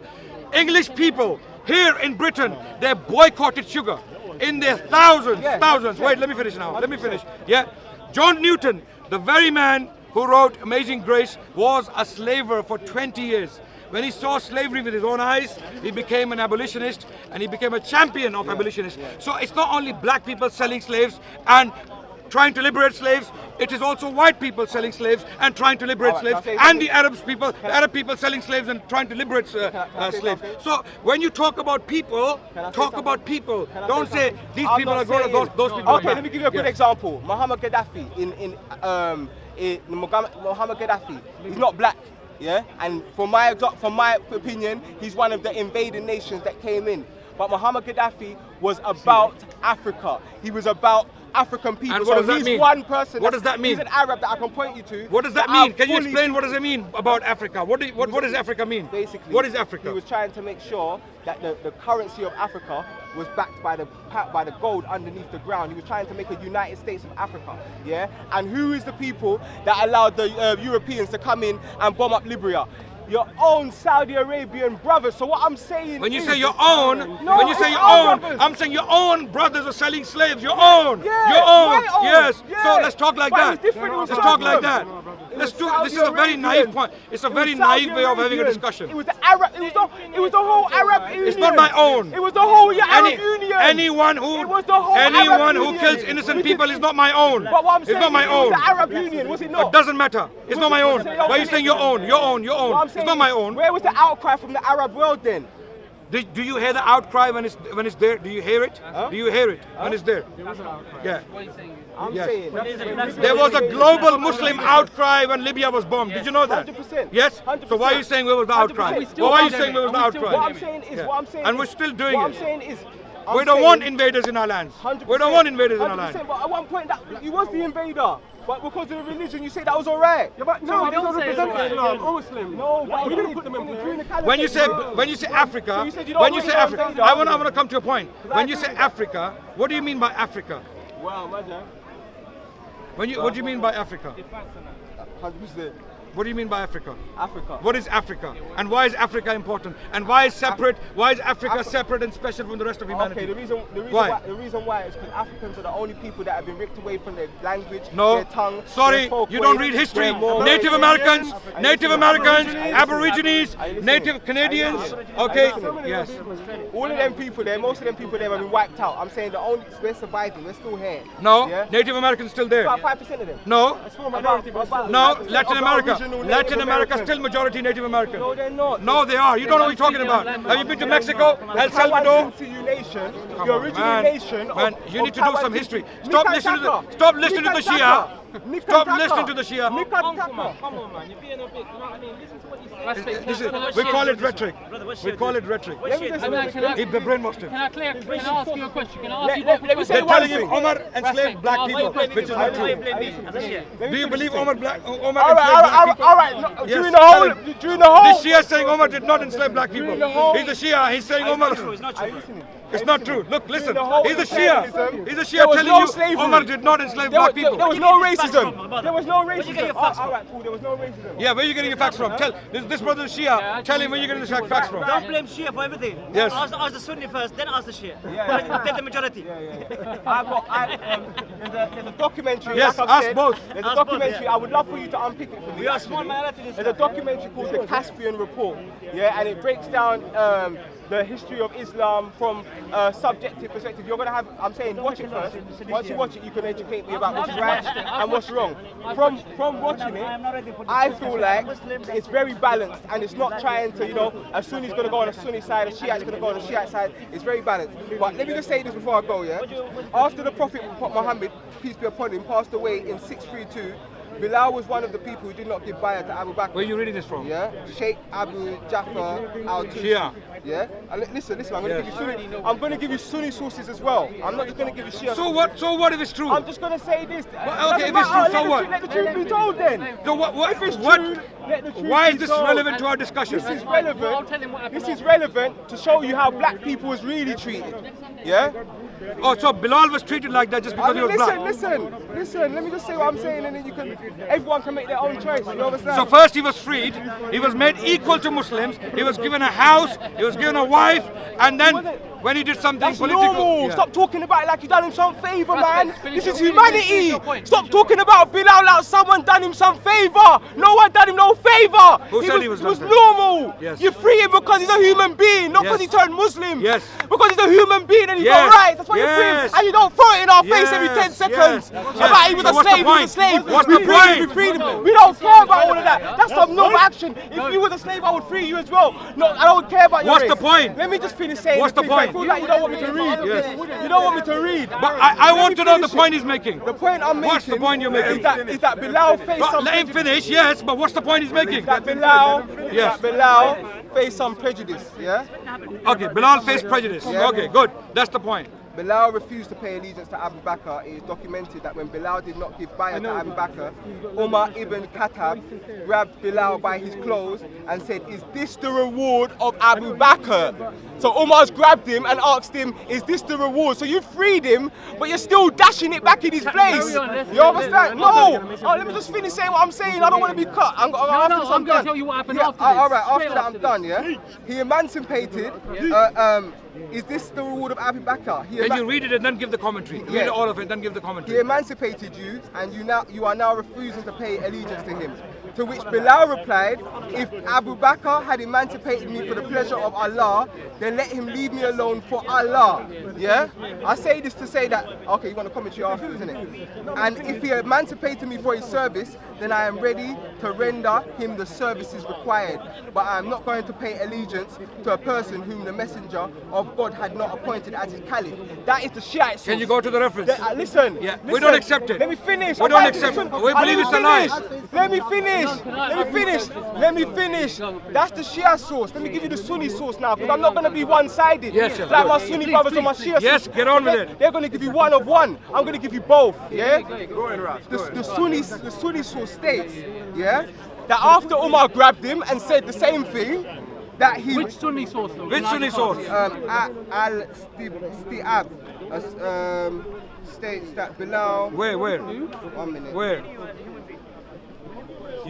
English people here in Britain, they boycotted sugar in their thousands. Wait, let me finish now. Let me finish. Yeah, John Newton, the very man who wrote Amazing Grace, was a slaver for 20 years. When he saw slavery with his own eyes, he became an abolitionist and he became a champion of abolitionists. So it's not only black people selling slaves and trying to liberate slaves, it is also white people selling slaves and trying to liberate slaves, and the Arab people selling slaves and trying to liberate slaves. So when you talk about people, talk about people. Don't say these people are good or those people are Okay, bad. let me give you a good example. Muhammad Gaddafi Muhammad Gaddafi, he's not black, yeah? And from my opinion, he's one of the invading nations that came in. But Muhammad Gaddafi was about Africa. He was about African people. And what does that he's mean? one person. What does that mean? He's an Arab that I can point you to. What does that mean? Can you explain what does it mean about Africa? What does Africa mean? Basically, what is Africa? He was trying to make sure that the currency of Africa was backed by the gold underneath the ground. He was trying to make a United States of Africa, yeah? And who is the people that allowed the Europeans to come in and bomb up Libya? Your own Saudi Arabian brothers. So what I'm saying When you is, say your own, No, when you say it's your our own, brothers. I'm saying your own brothers are selling slaves. Your own, Yeah, your own. my own. Yes. Yeah. So let's talk like But it that. was different, it was Let's talk like serfdom. that. It Let's was do. This is a Saudi very naive Arabian. point. It's a It very was Saudi naive way of having a Arabian. discussion. It was the Arab. It was the whole Arab Union. It's not my own. It was the whole Arab Union. Anyone It who was the whole Arab who Union. kills innocent people is not my own. But what I'm saying It's not my is, it was own. the Arab Union, was it not? It doesn't matter. It's not my own. Was it- Why are you saying your own? Your own. Your What I'm own. It's saying not my is, own. Where was the outcry from the Arab world then? Do you hear the outcry when it's there? Do you hear it? Do you hear it when it's there? Yeah. What are you saying? I'm Yes. saying. There was a global Muslim outcry when Libya was bombed. Did you know that? 100%. Yes? 100%. So why are you saying where was the outcry? 100%. Well, why are you saying where was the outcry? What I'm saying is, And we're still doing what I'm it. saying is, We don't want invaders in our lands. 100%. We don't want invaders in our 100%, land. But at one point, you was the invader. But because of the religion, you say that was alright. Yeah, but No, don't say it's alright. no, but we're gonna put them in When you say Africa, So you said you don't when you want say to Africa, invade I us. want to come to a point. When you say Africa, what do you mean by Africa? Wow, imagine. What do you mean by Africa? 100%. What do you mean by Africa? Africa. What is Africa? And why is Africa important? And why is separate? Why is Africa separate and special from the rest of humanity? Okay, the reason why is because Africans are the only people that have been ripped away from their language, their tongue. Sorry, their you don't read history. Native Americans, Aborigines, Native Canadians. Okay, yes. All of them people there, most of them people there have been wiped out. I'm saying we're surviving, we're still here. No, yeah? Native Americans still there. About 5% of them. No, no, Latin America. original Native Latin America Americans. still majority Native American. No, they're not. No, they are. You don't know what you're talking about. Have you been to Mexico, El Salvador? Nation, Come the on, original nation. Man, you need to do some history. Stop listening to the Shia. Stop listening to the Shia. Come on, man. You're being a bit, you know what I mean? Listen to what he's saying. We call it rhetoric. We call it rhetoric. He brainwashed him. Can I ask you a question? Can I ask you a Let me say They're one telling thing. him Omar enslaved black people, which is not true. Do you believe Omar enslaved black people? All right. Yes, During tell him. the whole. The Shia saying Omar did not enslave black people. He's a Shia. He's saying Omar. It's not true. Look, listen. He's a Shia. He's a Shia telling you Omar did not enslave black people. There was no racism. There was no racism. All right, cool. There was no racism. Yeah, where are you getting your facts from? Tell this brother is Shia. Tell him where you're getting the facts from. Don't blame Shia for everything. Yes. Ask the Sunni first, then ask the Shia. Take the majority. There's a documentary. Yes, like I've ask said, both. There's a documentary. I would love for you to unpick it for me. We are a small minority. There's a documentary called The Caspian Report. Yeah, and it breaks down the history of Islam from a subjective perspective. You're gonna have. I'm saying, watch it first. Once you watch it, you can educate me about what's right and what's wrong. From watching it, I feel like it's very balanced and it's not trying to, a Sunni's gonna go on the Sunni side, a Shiite's gonna go on the Shiite side. It's very balanced. But let me just say this before I go, yeah? After the Prophet Muhammad, peace be upon him, passed away in 632, Bilal was one of the people who did not give bayah to Abu Bakr. Where are you reading this from? Yeah, Sheikh Abu Jafar al-Tusi. Shia. Yeah, and listen. I'm going to give you Sunni sources as well. I'm not just going to give you Shia. So what if it's true? I'm just going to say this. Okay, if it's true, so what? Let the truth be told then. So what? If it's What? true, let the truth Why be is this told. relevant to our discussion? This is relevant. This is relevant to show you how black people was really treated. Yeah. Oh, so Bilal was treated like that just because he was black? Listen. Let me just say what I'm saying, and then everyone can make their own choice. You understand? So first he was freed, he was made equal to Muslims, he was given a house, he was given a wife, and then when he did something That's political... normal. Yeah. Stop talking about it like you done him some favour, man. Raspect, This is finish humanity. your point. Stop talking about Bilal like someone done him some favour. No one done him no favour. Who said he was It was done normal. Yes. You free him because he's a human being, not Yes. because he turned Muslim. Yes. Because he's a human being and he's Yes. got rights. That's why you free Yes. him. And you don't throw it in our face every 10 Yes. seconds. Yes. About he was So a what's the slave, he was a point? slave. What's We the freed him, point? we freed him. We don't care about all of that. That's some no action. If you was a slave, I would free you as well. No, I don't care about your What's race. the point? Let me just finish saying What's the the thing. I point? feel like you don't want me to read. Yes. You don't want me to read. But I want to know the point he's making. The point I'm making. What's the point you're making? Is that Bilal faced But some let him finish, yes, but what's the point he's making? That Bilal Yes. faced some prejudice. Yeah. Okay, Bilal faced prejudice. Yeah. Okay, good. That's the point. Bilal refused to pay allegiance to Abu Bakr. It is documented that when Bilal did not give bayah to Abu Bakr, Umar ibn Khattab grabbed Bilal by his clothes and said, "Is this the reward of Abu Bakr?" So Umar's grabbed him and asked him, "Is this the reward?" So you freed him, but you're still dashing it back in his place. You understand? No. Oh, let me just finish saying what I'm saying. I don't want to be cut. I'm I'm going to tell you what happened after this. All right, after Straight that I'm done. Yeah. He emancipated. Is this the reward of Abu Bakr? Can you read it and then give the commentary? Read Yeah. it all of it, then give the He commentary. emancipated you, and you are now refusing to pay allegiance to him. To which Bilal replied, "If Abu Bakr had emancipated me for the pleasure of Allah, then let him leave me alone for Allah." Yeah? I say this to say that, okay, you want to commentary afterwards, isn't it? And if he emancipated me for his service, then I am ready to render him the services required. But I am not going to pay allegiance to a person whom the messenger of God had not appointed as his caliph. That is the Shiite source. Can you go to the reference? Listen. Yeah, we listen. don't accept it. Let me finish. We don't accept it. We believe it's a lie. Let me finish. Let me finish. That's the Shia source. Let me give you the Sunni source now, because I'm not going to be one-sided. Yes, yes. Like my Sunni brothers or my Shia Yes, source. get on with it. They're going to give you one of one. I'm going to give you both. Yeah. The Sunni source states, yeah, that after Umar grabbed him and said the same thing, that he Which Sunni source though? Which Sunni source? Al-Sti'ab states that Bilal. Where? One minute. Where?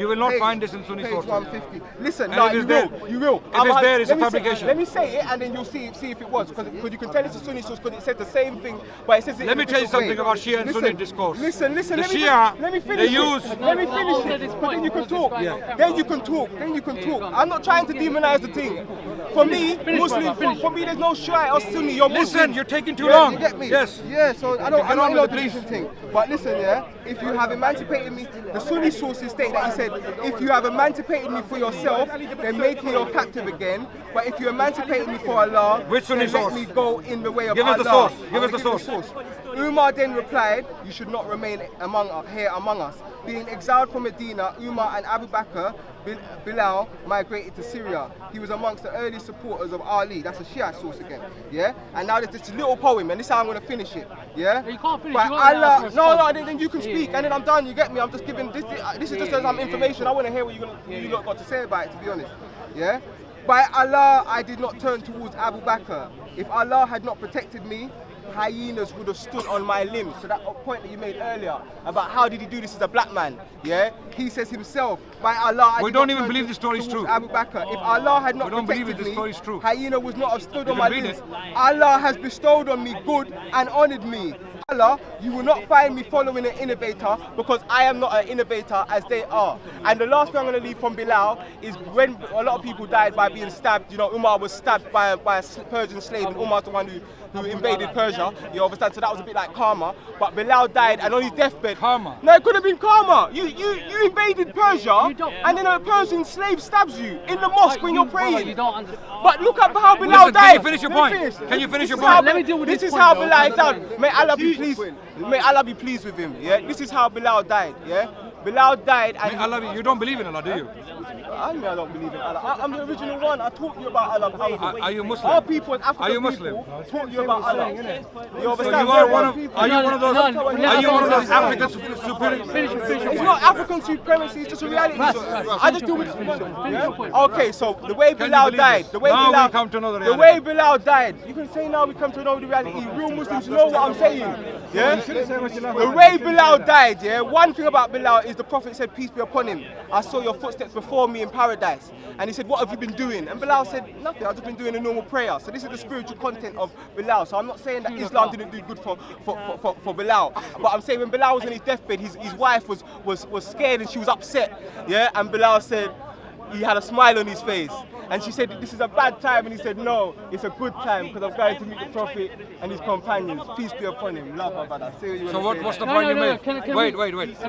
You will not Page- find this in Sunni page sources. 150. Listen, And no, if you it's there- will. You will. if it's there, it's a let me say- fabrication. Let me say it, and then you'll see if it was, because you can tell it's a Sunni source because it said the same thing, but it says it Let in me a tell you different way. something about Shia and Sunni discourse. Listen. The let me Shia, let me they finish use- it. Let me No, finish no, it. this But point, then you can because talk. this guy don't Then you can talk. Then you can talk. I'm not trying to demonize the thing. For me, Muslim, for me, there's no Shia or Sunni. You're Muslim. Listen, you're taking too Yeah, long. You get me? Yes. Yeah, so I'm Get not on in with a it, please. division thing. But listen, yeah, if you have emancipated me, the Sunni sources state that he said, if you have emancipated me for yourself, then make me your captive again. But if you emancipated me for Allah, Which Sunni then let source? me go in the way of Give us Allah. the source. I'm Give us gonna the source. Umar then replied, you should not remain here among us. Being exiled from Medina, Umar and Abu Bakr, Bilal migrated to Syria. He was amongst the early supporters of Ali. That's a Shia source again. Yeah? And now there's this little poem, and this is how I'm going to finish it. Yeah? You can't finish, By you gotta Allah, ask no, response. then you can speak, and then I'm done. You get me? I'm just giving this. This is just as information. I want to hear what you lot got to say about it. To be honest, yeah. By Allah, I did not turn towards Abu Bakr. If Allah had not protected me, hyenas would have stood on my limbs. So that point that you made earlier about how did he do this as a black man, yeah? He says himself, by Allah, I We did don't not even turn believe the story is towards true. Abu Bakr. If Allah had not We don't believe protected that the me, story is true. hyena would not have stood You on can my read limbs. it. Allah has bestowed on me good and honored me. Allah, you will not find me following an innovator because I am not an innovator as they are. And the last thing I'm going to leave from Bilal is when a lot of people died by being stabbed. You know, Umar was stabbed by a Persian slave, and Umar's the one who invaded Persia. You understand? So that was a bit like karma. But Bilal died and on his deathbed. Karma? No, it could have been karma. You invaded Persia, You don't- and then a Persian slave stabs you in the mosque when you're brother, praying. You don't understand. But look at how Bilal Listen, died. can you finish your Let me point? finish. Can you finish your This is how- point? Let me deal with this this is point, how though. Bilal died. May Allah be pleased. May Allah be pleased with him. Yeah, this is how Bilal died. Yeah, Bilal died, and Allah, you don't believe in Allah, do you? I don't believe in Allah. I'm the original one. I taught you about Allah. Are you Muslim? Our people, African Are you Muslim? people, taught you about Allah. You So understand? you are We're one of? people. Are you one of those? No, Are you one of those no, no, African Finish superior? your It's point. not African supremacy, it's just a reality. I just do what Finish your point. Okay, so the way Can you Bilal believe died, this? the way Now we Bilal, come to another the reality. way Bilal died, you can say now we come to another reality. Real Muslims know what I'm saying. Yeah? The way Bilal died, yeah, one thing about Bilal is the Prophet said, peace be upon him, I saw your footsteps before me in paradise. And he said, what have you been doing? And Bilal said, nothing, I've just been doing a normal prayer. So this is the spiritual content of Bilal. So I'm not saying that Islam didn't do good for Bilal. But I'm saying when Bilal was on his deathbed, his wife was scared and she was upset. Yeah, and Bilal said, he had a smile on his face. And she said, this is a bad time. And he said, no, it's a good time because I'm going to meet the Prophet and his companions. Peace be upon him. Love, my brother. Say what you So want to what's say. the point you No, made? can Wait.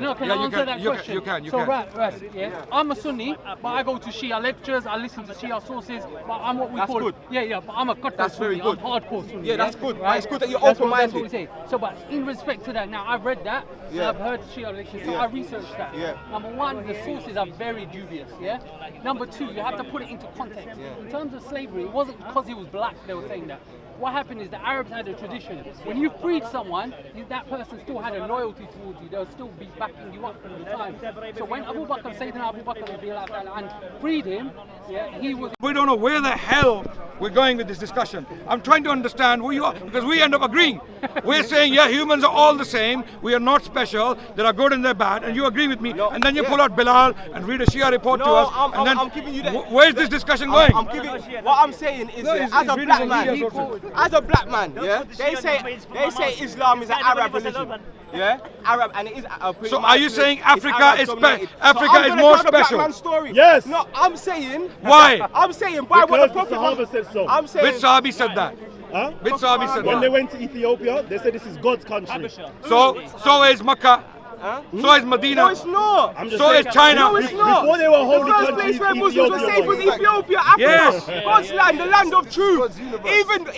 No, can I you answer that question? You can. So, right, yeah. I'm a Sunni, but I go to Shia lectures, I listen to Shia sources, but I'm what we That's call... good. Yeah, but I'm a cut That's very Sunni, good. I'm hardcore Sunni. Yeah, that's good. Right? It's good that you're That's what open-minded. we say. So, but in respect to that, now I've read that, Yeah. I've heard Shia lectures, so Yeah. I researched that. Yeah. Number one, the sources are very dubious, yeah? Number two, you have to put it into context. In terms of slavery, it wasn't because he was black they were saying that. What happened is the Arabs had a tradition. When you freed someone, that person still had a loyalty towards you. They'll still be backing you up all the time. So when Abu Bakr, Sayyidina Abu Bakr and freed him, yeah, he was... We don't know where the hell we're going with this discussion. I'm trying to understand who you are because we end up agreeing. We're saying, yeah, humans are all the same. We are not special. There are good and they're bad. And you agree with me. No, And then you yeah. pull out Bilal and read a Shia report to No, us. I'm- and then I'm giving you that- where's this discussion going? I'm giving. What I'm saying is, No, yeah, he's as a reading black from man, Shia sources. as a black man, yeah, they say Islam is an Arab religion, yeah, Arab, and it is. Pretty So much are you saying it's Africa Arab is dominated. Africa I'm is gonna more tell the black special? man's story. Yes. No, I'm saying. Why? I'm saying by what the Because the Prophet. Sahaba said so. I'm saying. Which Sahabi said that? Huh? Which Sahabi said When they that? went to Ethiopia, they said this is God's country. So is Makkah. So is No, Medina. it's not. I'm just So saying- is China. No, it's not. Before they were holy the first countries, place where Muslims were safe was Ethiopia Ethiopia, Africa. Yes. God's land, the land of truth.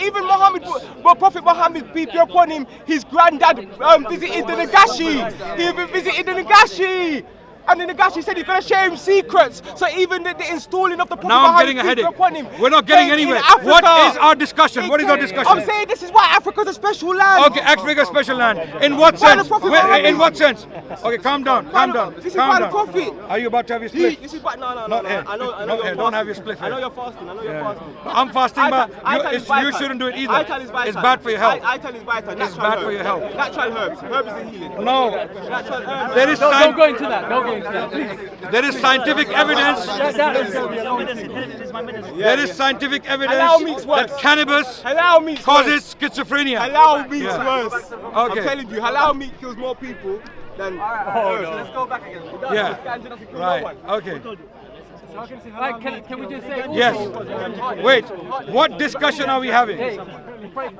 Even Muhammad, well, Prophet Muhammad, peace be upon him, his granddad visited the Nagashi. He even visited the Nagashi. And the Nagashi said he's going to share him secrets. So even the installing of the Prophet Now I'm Muhammad, getting a peace be headache. upon him, We're not getting came in anywhere. Africa. What is our discussion? What is our discussion? I'm saying this is why Africa's a special land. Okay, Africa special land. In what By the sense? Prophet Wait, Muhammad. in what sense? Okay, calm down. Calm down. This is calm by the down. Prophet. Are you about to have your He- split? This is what, no. Not here. I know Not you're here. Don't have your split I know here. you're fasting. I know you're fasting. I'm fasting, but Ital is you vital. shouldn't do it either. Ital is vital. It's bad for your health. Ital is vital. It's Natural bad herbs. for your health. Natural herbs. Herbs is a healing. No. Natural herbs. There is Don't science. go into that. Don't go There is scientific evidence. There is scientific evidence that cannabis causes schizophrenia. Halal meat's Yeah. worse. Okay. I'm telling you, halal meat kills more people than. Let's go back again. Yeah. Right. Okay. Right, can we just say? Yes. Wait. What discussion are we having?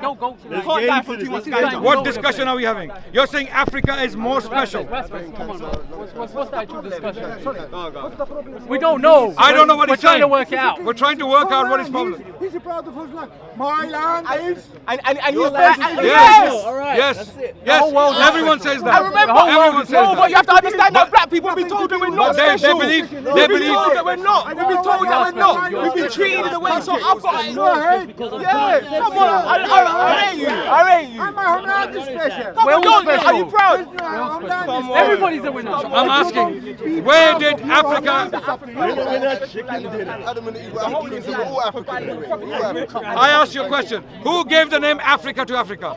Go. Can't die from too much ganja. What discussion are we having? You're saying Africa is more special. Raspect, come on, bro. What's the actual discussion? We don't know. I don't know what We're he's trying saying. to work it out. We're trying to work out what his problem. He's proud of his land. My land is. And he's Yes. Yes. Yes. Everyone says that. I remember. Everyone says No, but that. you have to understand that black people have been told that we're not They special. believe. We've They been told that believe. we're not. We've been told that we're not. We've been treated in a way. So I've got. Yeah, come on. I rate you. I rate you. I'm a land is special. Come on, all don't. Are you proud? Come Everybody's a winner. I'm asking, where did Africa? I asked you a question. Who gave the name Africa to Africa?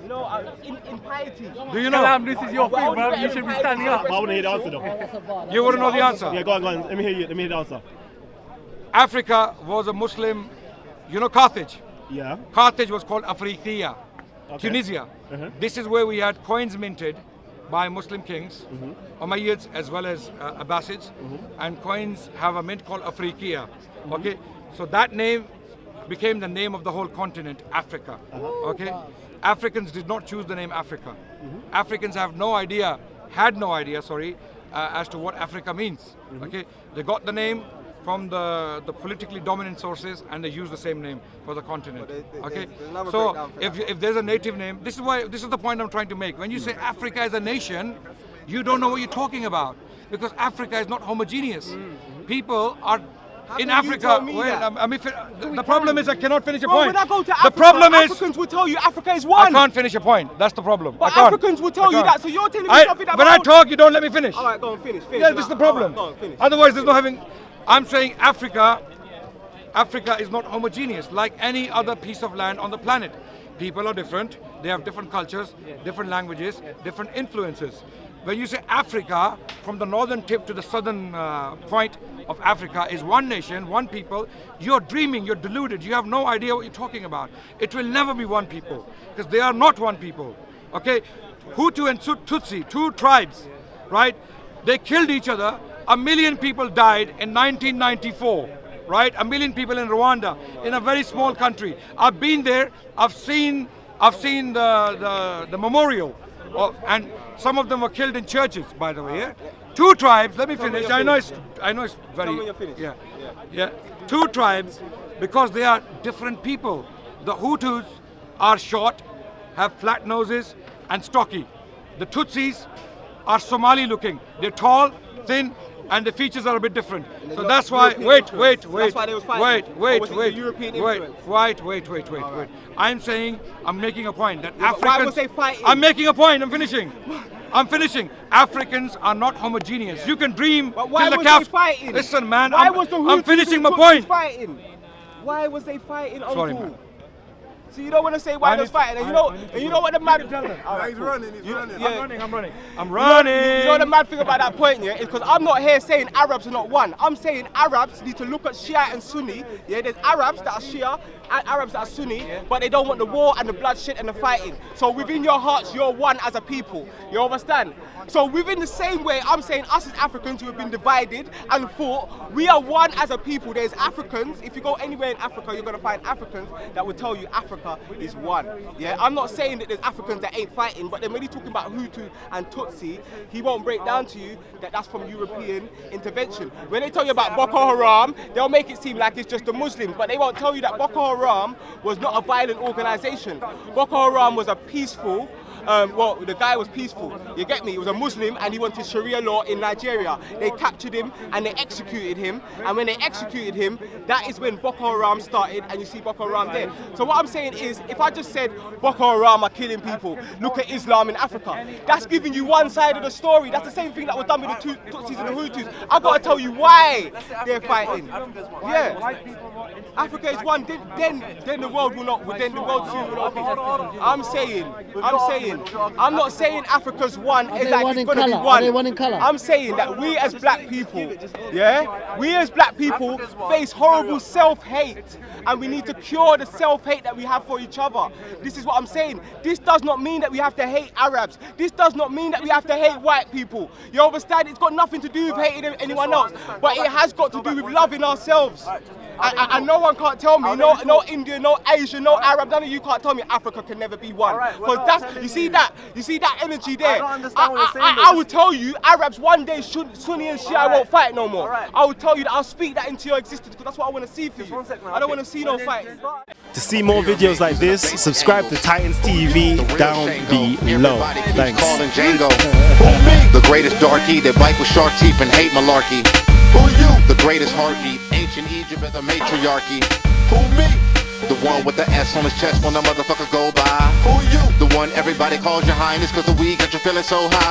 You know, in piety. Do you know? Kalam, this is your thing, bro. You should be standing up. I want to hear the answer though. You wouldn't know the answer. Yeah, go on. Let me hear the answer. Africa was a Muslim, you know Carthage. Yeah. Carthage was called Afriqiya, Okay. Tunisia. This is where we had coins minted by Muslim kings, Umayyads as well as Abbasids, and coins have a mint called Afriqiya. Okay, so that name became the name of the whole continent, Africa. Okay, Africans did not choose the name Africa. Africans had no idea, as to what Africa means. Okay, they got the name from the politically dominant sources and they use the same name for the continent. Okay, so if there's a native name, this is the point I'm trying to make. When you say Africa is a nation, you don't know what you're talking about, because Africa is not homogeneous. People are in can you Africa. tell me Wait, that? I mean, the problem is I cannot finish a Bro, point. when I go to The Africa, problem is Africans will tell you Africa is I one. can't finish a point. That's the problem. But I can't. Africans will tell I you can't. that, so you're telling me something that. When I talk, you don't let me finish. All right, go on, finish. Yeah, this is the problem. All right, go on, finish. Otherwise, there's no having. I'm saying Africa is not homogeneous like any other piece of land on the planet. People are different. They have different cultures, different languages, different influences. When you say Africa, from the northern tip to the southern point of Africa is one nation, one people, you're dreaming, you're deluded, you have no idea what you're talking about. It will never be one people, because they are not one people. Okay? Hutu and Tutsi, two tribes, right? They killed each other. 1 million people died in 1994, right? 1 million people in Rwanda, in a very small country. I've been there. I've seen the memorial, and some of them were killed in churches, by the way. Yeah? Two tribes. Let me finish. I know it's very. Tell me you're finished. Yeah. Two tribes, because they are different people. The Hutus are short, have flat noses, and stocky. The Tutsis are Somali looking. They're tall, thin, and the features are a bit different. So that's why. Wait. That's why they was fighting. Or was it the European influence? Wait. I'm saying, I'm making a point that but Africans. why was they fighting? I'm making a point. I'm finishing. Africans are not homogeneous. You can dream But why till the was cows. they fighting? Listen, man. Why was the I'm Hutus finishing and my Tutsis point. Fighting? Why was they fighting, Uncle? Sorry, man. So you don't want to say why they was fighting, and you know what the mad. He's running. I'm running. You know the mad thing about that point, yeah, is because I'm not here saying Arabs are not one. I'm saying Arabs need to look at Shia and Sunni. Yeah, there's Arabs that are Shia and Arabs that are Sunni, but they don't want the war and the bloodshed and the fighting. So within your hearts, you're one as a people. You understand? So within the same way, I'm saying us as Africans who have been divided and fought, we are one as a people. There's Africans. If you go anywhere in Africa, you're gonna find Africans that will tell you Africa is one. Yeah, I'm not saying that there's Africans that ain't fighting, but then when he's talking about Hutu and Tutsi, he won't break down to you that that's from European intervention. When they tell you about Boko Haram, they'll make it seem like it's just the Muslims, but they won't tell you that Boko Haram was not a violent organization. Boko Haram was a peaceful. Well, the guy was peaceful. You get me? He was a Muslim and he wanted Sharia law in Nigeria. They captured him and they executed him. And when they executed him, that is when Boko Haram started, and you see Boko Haram there. So what I'm saying is, if I just said Boko Haram are killing people, look at Islam in Africa, that's giving you one side of the story. That's the same thing that was done with the Tutsis and the Hutus. I gotta tell you why they're fighting. Yeah, Africa is one. Then the world will not. Then the world soon will not be. I'm saying. saying. I'm not saying Africa's one. Are It's they like one it's in gonna be colour? one. Are they one in colour? I'm saying that we as black people, yeah, we as black people face horrible self-hate, and we need to cure the self-hate that we have for each other. This is what I'm saying. This does not mean that we have to hate Arabs. This does not mean that we have to hate white people. You understand? It's got nothing to do with hating anyone else, but it has got to do with loving ourselves. And no one can't tell me, no Indian, no Asian, no Arab, none of you can't tell me Africa can never be one. Because that's, you see that energy there. I would tell you, Arabs one day, Sunni and Shia won't fight no more. I would tell you that I'll speak that into your existence because that's what I want to see for you. I don't want to see no fighting. To see more videos like this, subscribe to Titans TV down below. Thanks. Calling Django. The greatest darky that bite with shark teeth and hate malarkey. Who you? The greatest heartbeat. Ancient Egypt as a matriarchy. Who me? The one with the S on his chest when the motherfucker go by. Who you? The one everybody calls your highness cause the weed got you feeling so high.